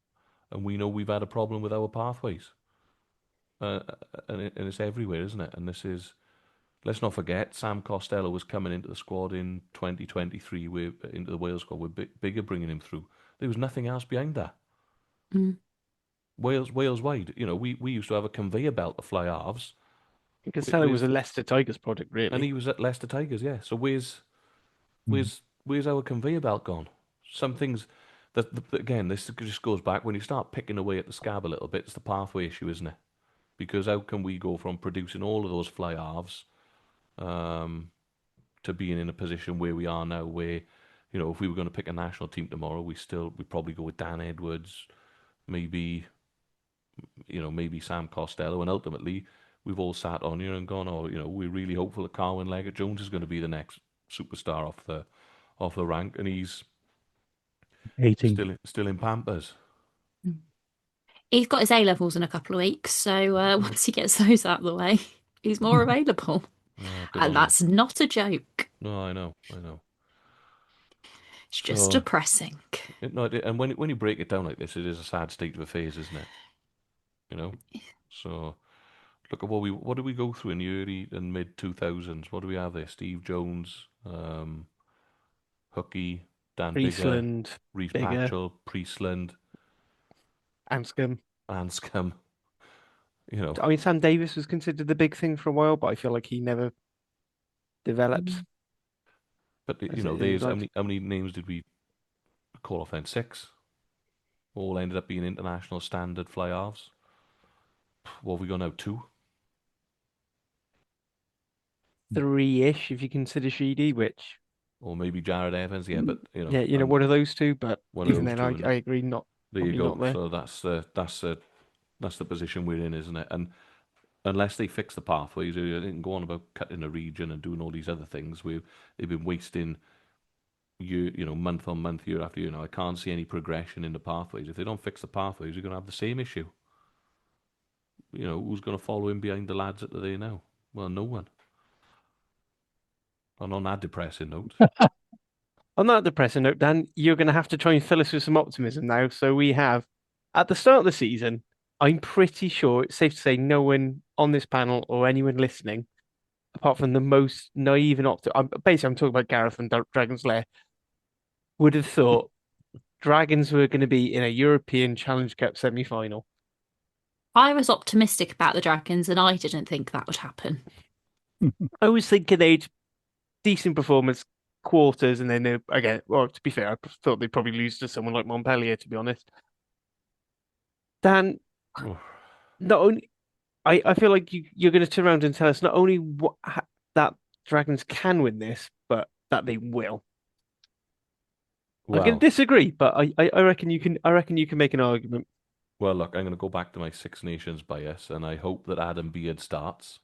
we know we've had a problem with our pathways. And it's everywhere, isn't it? And let's not forget, Sam Costello was coming into the squad in 2023, into the Wales squad, with Bigger bringing him through. There was nothing else behind that. Mm. Wales wide. We used to have a conveyor belt of fly halves. Costello was a Leicester Tigers product, And really. he was at Leicester Tigers, yeah. So where's Mm. where's our conveyor belt gone? Some things again, this just goes back when you start picking away at the scab a little bit. It's the pathway issue, isn't it? Because how can we go from producing all of those fly halves to being in a position where we are now, where if we were going to pick a national team tomorrow, we'd probably go with Dan Edwards, maybe maybe Sam Costello, and ultimately we've all sat on here and gone, oh, we're really hopeful that Carwyn Leggett-Jones is going to be the next superstar off the rank, and he's 18. still in Pampers. He's got his A levels in a couple of weeks, so once he gets those out of the way, he's more available. Good And on him. that's not a joke. No, I know. It's just So, depressing. and when you break it down like this, it is a sad state of affairs, isn't it? So look at what did we go through in the early and mid 2000s? What do we have there? Steve Jones, Hookie, Dan Bigger, Friesland, Reece Bigger, Patchell, Priestland, Anscombe. Anscombe. I mean, Sam Davis was considered the big thing for a while, but I feel like he never developed. But as it there's is, how many names did we call off then? 6. All ended up being international standard fly halves. What have we got now? 2. 3-ish if you consider Sheedy, which Or maybe Jared Evans, yeah, but yeah, one of those two. But one of even those then, two, I agree, not there you probably go. not there. So that's the position we're in, isn't it? And unless they fix the pathways, they can go on about cutting a region and doing all these other things. They've been wasting month on month, year after year. I can't see any progression in the pathways. If they don't fix the pathways, you're going to have the same issue. Who's going to follow in behind the lads that are there now? Well, no one. And on that depressing note. On that depressing note, Dan, you're going to have to try and fill us with some optimism now. So we have, at the start of the season, I'm pretty sure it's safe to say no one on this panel or anyone listening, apart from the most naive and basically I'm talking about Gareth and Dragon's Lair, would have thought Dragons were going to be in a European Challenge Cup semi-final. I was optimistic about the Dragons, and I didn't think that would happen. I was thinking they'd decent performance, quarters, and then again, well, to be fair, I thought they'd probably lose to someone like Montpellier, to be honest. Dan, not only I feel like you're going to turn around and tell us not only that Dragons can win this, but that they will. I'm going to disagree, but I reckon you can. I reckon you can make an argument. Well, look, I'm going to go back to my Six Nations bias, and I hope that Adam Beard starts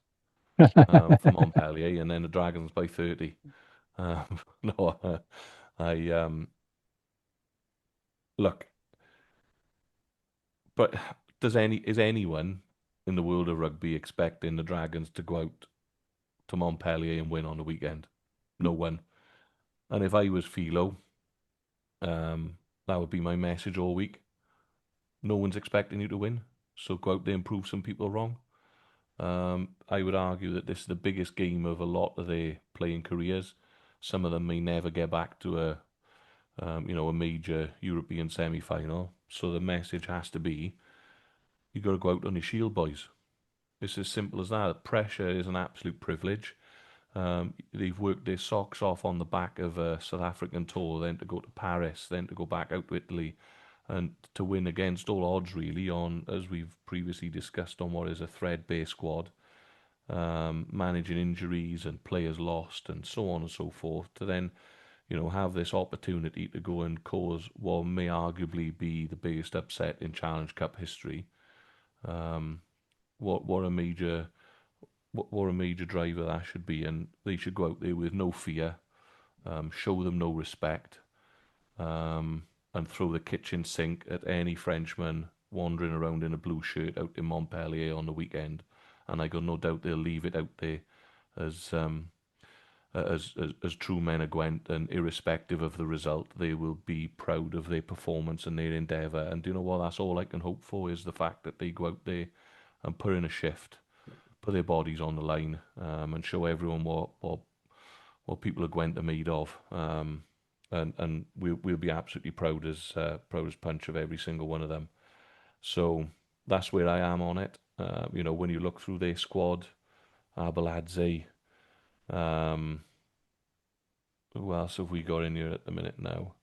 for Montpellier, and then the Dragons by 30. No, look. But is anyone in the world of rugby expecting the Dragons to go out to Montpellier and win on the weekend? No one. And if I was Philo, that would be my message all week. No one's expecting you to win, so go out there and prove some people wrong. I would argue that this is the biggest game of a lot of their playing careers. Some of them may never get back to a major European semi-final. So the message has to be, you got to go out on your shield, boys. It's as simple as that. Pressure is an absolute privilege. They've worked their socks off on the back of a South African tour, then to go to Paris, then to go back out to Italy, and to win against all odds, really, on, as we've previously discussed, on what is a threadbare squad, managing injuries and players lost and so on and so forth, to then, have this opportunity to go and cause what may arguably be the biggest upset in Challenge Cup history. What a major driver that should be, and they should go out there with no fear, show them no respect, and throw the kitchen sink at any Frenchman wandering around in a blue shirt out in Montpellier on the weekend. And I got no doubt they'll leave it out there as true men of Gwent, and irrespective of the result, they will be proud of their performance and their endeavour. And do you know what? That's all I can hope for, is the fact that they go out there and put in a shift, put their bodies on the line, and show everyone what people of Gwent are made of. And we'll be absolutely proud as punch of every single one of them. So that's where I am on it. When you look through their squad, Abeladze, who else have we got in here at the minute now?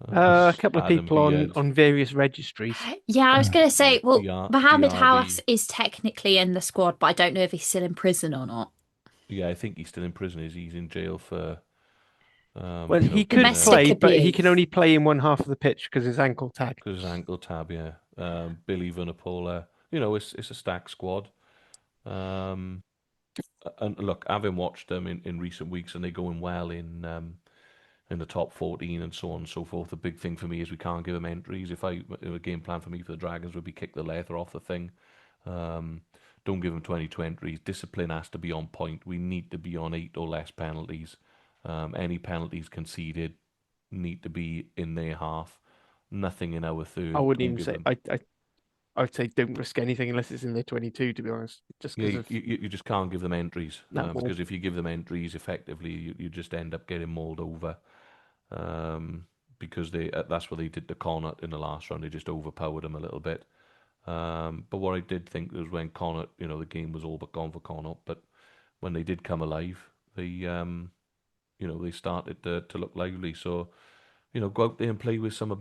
A couple of Adam people Beard. on various registries. Yeah, I was going to say, well, Mohammed BRB. House is technically in the squad, but I don't know if he's still in prison or not. Yeah, I think he's still in prison. He's in jail for. Well, he could Domestic play, but he abuse. can only play in one half of the pitch because his ankle tag. Because his ankle tab, yeah. Billy Vunipola. It's a stacked squad. And look, having watched them in recent weeks, and they're going well in the top 14 and so on and so forth. The big thing for me is we can't give them entries. A game plan for me for the Dragons would be kick the leather off the thing. Don't give them 22 entries. Discipline has to be on point. We need to be on 8 or less penalties. Any penalties conceded need to be in their half. Nothing in our third. I wouldn't even say. I would say don't risk anything unless it's in their 22. To be honest, just because you just can't give them entries, That ball. because if you give them entries, effectively you just end up getting mauled over. Because that's what they did to Connacht in the last round. They just overpowered them a little bit. But what I did think was when Connacht, the game was all but gone for Connacht. But when they did come alive, they started to look lively. So, go out there and play with some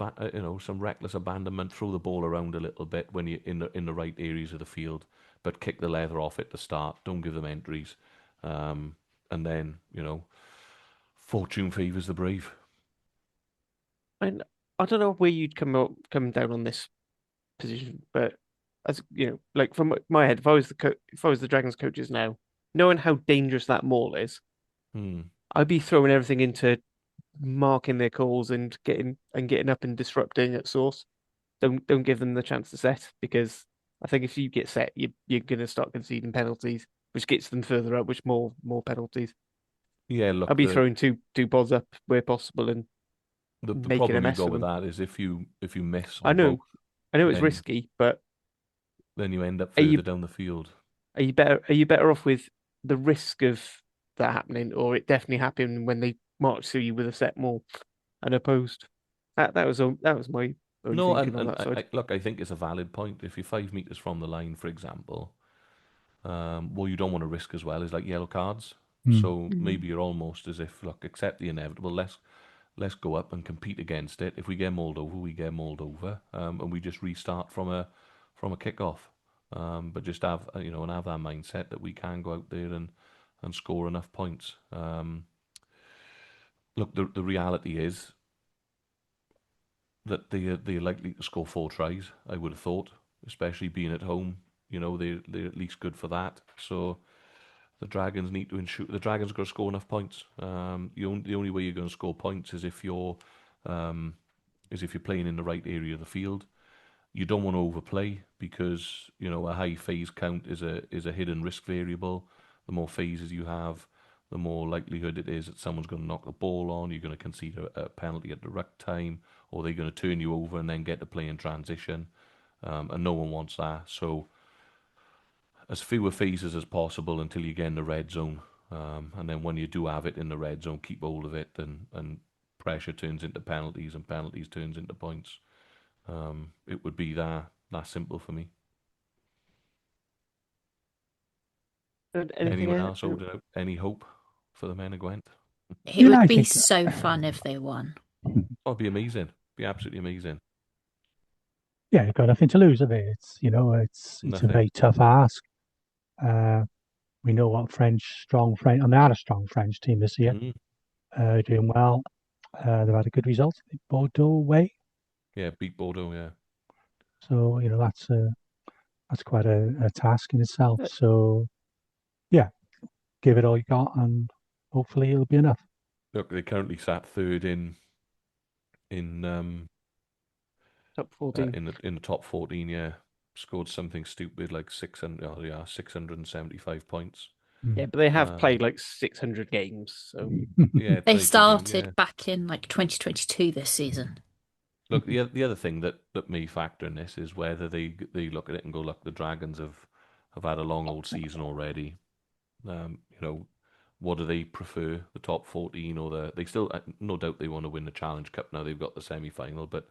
reckless abandonment, throw the ball around a little bit when you're in the right areas of the field, but kick the leather off at the start. Don't give them entries, and then fortune favours the brave. And I don't know where you'd come down on this position, but as like from my head, if I was the Dragons coaches now, knowing how dangerous that maul is, I'd be throwing everything into marking their calls and getting up and disrupting at source. Don't give them the chance to set, because I think if you get set, you're going to start conceding penalties, which gets them further up, which more penalties. Yeah, look, I'd be throwing two pods up where possible and the making a problem you mess got of with them. that is if you miss I on know both, it's then- risky, but then you end up Are you- further down the field. are you better off with the risk of that happening, or it definitely happening when they march through you with a set more unopposed? That was my only No, thinking on and that side. look, I think it's a valid point. If you're 5 meters from the line, for example, what you don't want to risk as well is like yellow cards. So maybe you're almost as if, look, accept the inevitable. Let's go up and compete against it. If we get mauled over, we get mauled over, and we just restart from a kickoff. But just have and have that mindset that we can go out there and score enough points. Look, the reality is that they're likely to score 4 tries. I would have thought, especially being at home. They're at least good for that. So the Dragons need to ensure the Dragons got to score enough points. The only way you're going to score points is if you're playing in the right area of the field. You don't want to overplay, because a high phase count is a hidden risk variable. The more phases you have, the more likelihood it is that someone's going to knock the ball on. You're going to concede a penalty at the right time, or they're going to turn you over and then get to play in transition, and no one wants that. So as fewer phases as possible until you get in the red zone, and then when you do have it in the red zone, keep hold of it, and pressure turns into penalties, and penalties turns into points. It would be that simple for me. Anything Anyone else? else hold out any hope for the men of Gwent? It would I be think so fun if they won. Oh, it'd be amazing. Be absolutely amazing. yeah, you've got nothing to lose of it. It's a Nothing. very tough ask. We know what strong French, and they are a strong French team this year. Doing well. They've had a good result. Bordeaux away. Yeah, beat Bordeaux. Yeah. So that's quite a task in itself. So yeah, give it all you got, and hopefully it'll be enough. Look, they currently sat third in Top 14. in the top 14. Yeah, scored something stupid like 600. Oh, yeah, 675 points. Yeah, but they have Um, played like 600 games, so Yeah, They 22 games, started yeah. back in like 2022 this season. Look, the other thing that may factor in this is whether they look at it and go, look, the Dragons have had a long old season already. What do they prefer, the top 14 or they still, no doubt they want to win the Challenge Cup now they've got the semi-final, but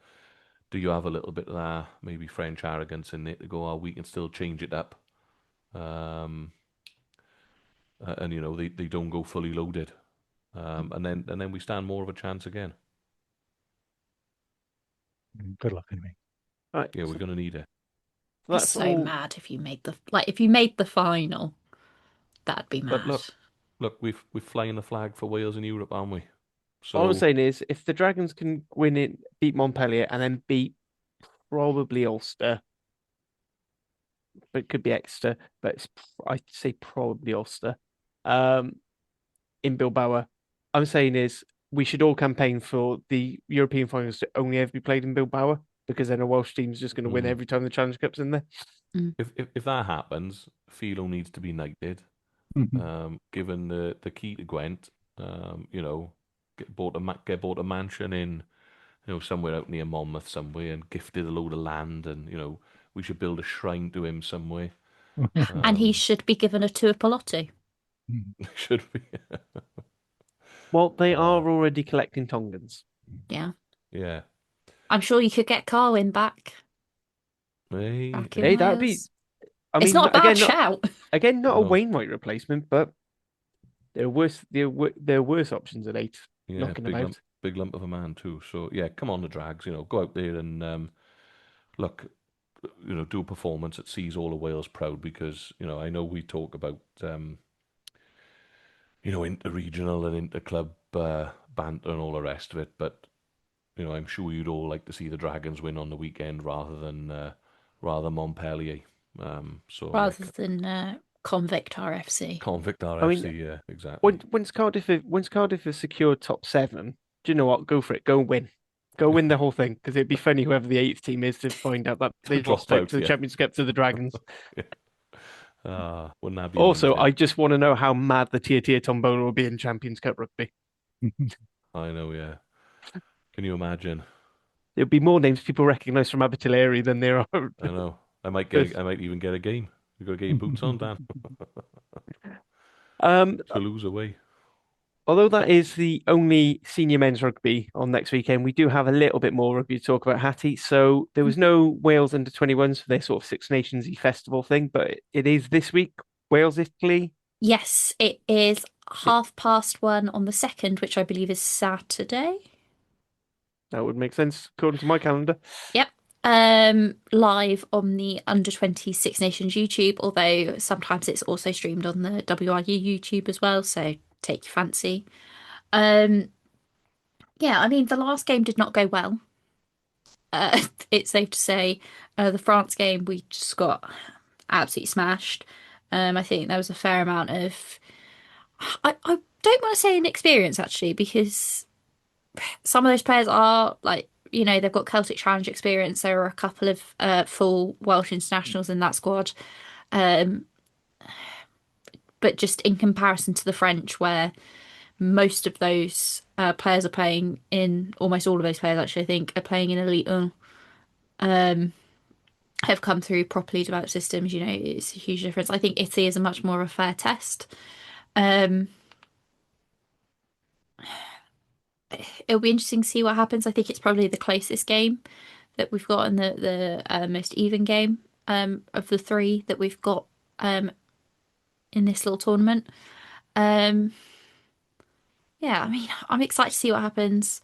do you have a little bit of that maybe French arrogance in it to go, oh, we can still change it up, and they don't go fully loaded, and then we stand more of a chance again. Good luck anyway. right. Yeah, we're going to need it. Be That's so all. mad if you made the final. That'd be But mad. Look, we're flying the flag for Wales in Europe, aren't we? All I'm So saying is, if the Dragons can win it, beat Montpellier, and then beat probably Ulster, but it could be Exeter, but I'd say probably Ulster, um, in Bilbao. I'm saying is we should all campaign for the European finals to only ever be played in Bilbao, because then a Welsh team's just going to win every time the Challenge Cup's in there. if that happens, Philo needs to be knighted. Given the key to Gwent, get bought a mansion in, somewhere out near Monmouth somewhere, and gifted a load of land, and we should build a shrine to him somewhere. And he should be given a tour Palotto. Should be. Well, they are already collecting Tongans. Yeah. Yeah. I'm sure you could get Carwyn back. Hey, Back in Hey, that'd be. Wales. I It's mean, not a bad again, shout. not a No. Wainwright replacement, but there are worse options at 8 Yeah, knocking about. big lump of a man too. So yeah, come on the Drags, go out there and look, do a performance that sees all of Wales proud, because I know we talk about inter-regional and inter-club banter and all the rest of it, but I'm sure you'd all like to see the Dragons win on the weekend rather than Montpellier. Rather than Convict RFC. Convict I mean, RFC, yeah, exactly. once Cardiff has secured top 7, do you know what? Go for it. Go win. Go win the whole thing, because it'd be funny whoever the 8th team is to find out that they Drop lost out out, to the yeah. Champions Cup to the Dragons. Wouldn't that be Also, amazing? I just want to know how mad the Tia Tombola will be in Champions Cup rugby. I know, yeah. Can you imagine? There'll be more names people recognise from Abertillery than there are. I know. I might even get a game. You got to get your boots on, Dan. Toulouse away. Although that is the only senior men's rugby on next weekend, we do have a little bit more rugby to talk about, Hattie. So there was no Wales under 21s for their sort of Six Nations festival thing, but it is this week, Wales, Italy. Yes, it is 1:30 on the 2nd, which I believe is Saturday. That would make sense according to my calendar. Yep. Live on the Under 20 Six Nations YouTube, although sometimes it's also streamed on the WRU YouTube as well, so take your fancy. Yeah, I mean, the last game did not go well. It's safe to say. The France game, we just got absolutely smashed. I think there was a fair amount of... I don't want to say inexperience, actually, because some of those players are they've got Celtic Challenge experience. There are a couple of full Welsh internationals in that squad. But just in comparison to the French, where most of those players are playing in, almost all of those players actually, I think, are playing in Elite 1, have come through properly developed systems. It's a huge difference. I think Italy is a much more of a fair test. It'll be interesting to see what happens. I think it's probably the closest game that we've got and the most even game of the three that we've got in this little tournament. Yeah, I mean, I'm excited to see what happens.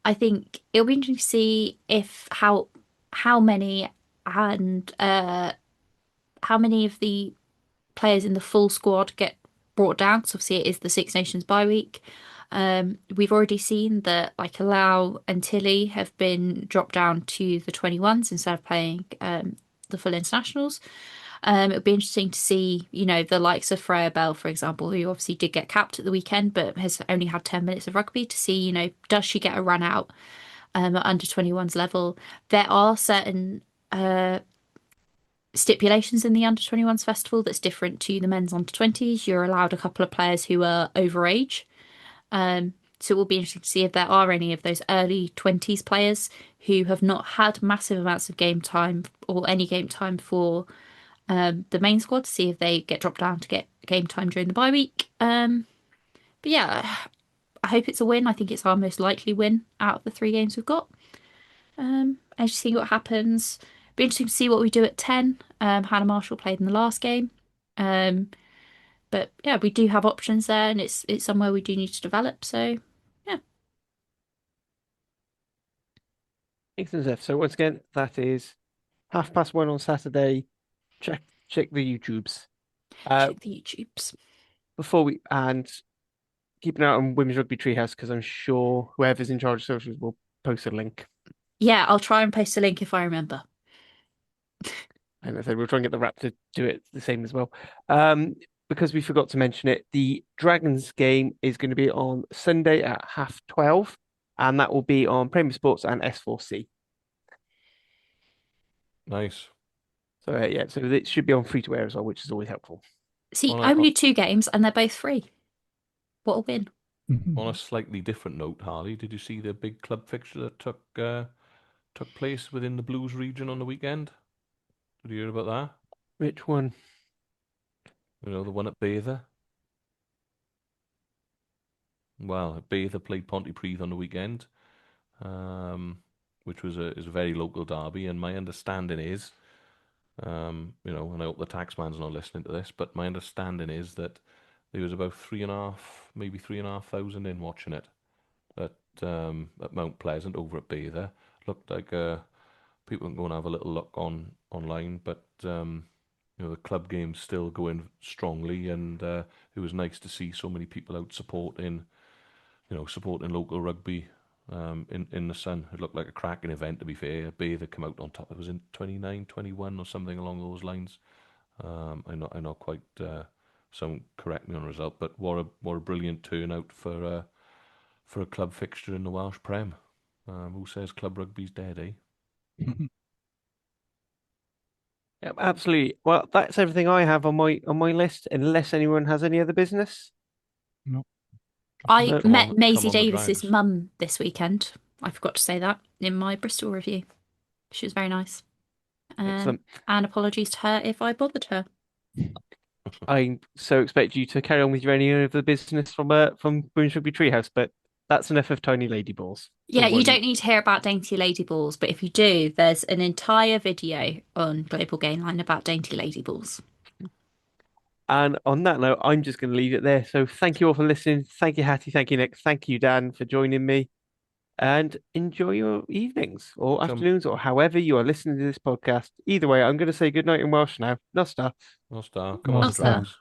I think it'll be interesting to see if how many and how many of the players in the full squad get brought down, because obviously it is the Six Nations bye week. We've already seen that like Alau and Tilly have been dropped down to the 21s instead of playing the full internationals. It'll be interesting to see, the likes of Freya Bell, for example, who obviously did get capped at the weekend, but has only had 10 minutes of rugby, to see, does she get a run out at under 21s level? There are certain stipulations in the under 21s festival that's different to the men's under 20s. You're allowed a couple of players who are overage. So it will be interesting to see if there are any of those early 20s players who have not had massive amounts of game time or any game time for the main squad, to see if they get dropped down to get game time during the bye week. But yeah, I hope it's a win. I think it's our most likely win out of the 3 games we've got. And just see what happens. Be interesting to see what we do at 10. Hannah Marshall played in the last game. But yeah, we do have options there, and it's somewhere we do need to develop. So yeah. Excellent stuff. So once again, that is 1:30 on Saturday. Check the YouTubes. Check the YouTubes. And keep an eye on Women's Rugby Treehouse, because I'm sure whoever's in charge of socials will post a link. Yeah, I'll try and post a link if I remember. And I said we'll try and get the WRRAP to do it the same as well. Because we forgot to mention it, the Dragons game is going to be on Sunday at 12:30, and that will be on Premier Sports and S4C. Nice. So yeah, so it should be on free to air as well, which is always helpful. See, only 2 games and they're both free. What a win. On a slightly different note, Harley, did you see the big club fixture that took place within the Blues region on the weekend? Did you hear about that? Which one? The one at Bather. Well, Bather played Pontypridd on the weekend, which is a very local derby, and my understanding is, and I hope the taxman's not listening to this, but my understanding is that there was about 3,500, maybe 3,500 in watching it at Mount Pleasant over at Bather. Looked like people can go and have a little look online, but the club game's still going strongly, and it was nice to see so many people out supporting local rugby in the sun. It looked like a cracking event, to be fair. Bather come out on top. It was in 29-21 or something along those lines. I'm not quite. Someone correct me on the result, but what a brilliant turnout for a club fixture in the Welsh Prem. Who says club rugby's dead, eh? Yeah, absolutely. Well, that's everything I have on my list, unless anyone has any other business. No. I met Maisie come on the Davis's Drags. mum this weekend. I forgot to say that in my Bristol review. She was very nice. Excellent. And apologies to her if I bothered her. I so expect you to carry on with any of the business from Women's Rugby Treehouse, but that's enough of Tiny Lady Balls. Yeah, you don't need to hear about Dainty Lady Balls, but if you do, there's an entire video on Global Game Line about Dainty Lady Balls. And on that note, I'm just going to leave it there. So thank you all for listening. Thank you, Hattie. Thank you, Nick. Thank you, Dan, for joining me. And enjoy your evenings or afternoons or however you are listening to this podcast. Either way, I'm going to say good night in Welsh now. Nosta. Come on, Nosta. Drags.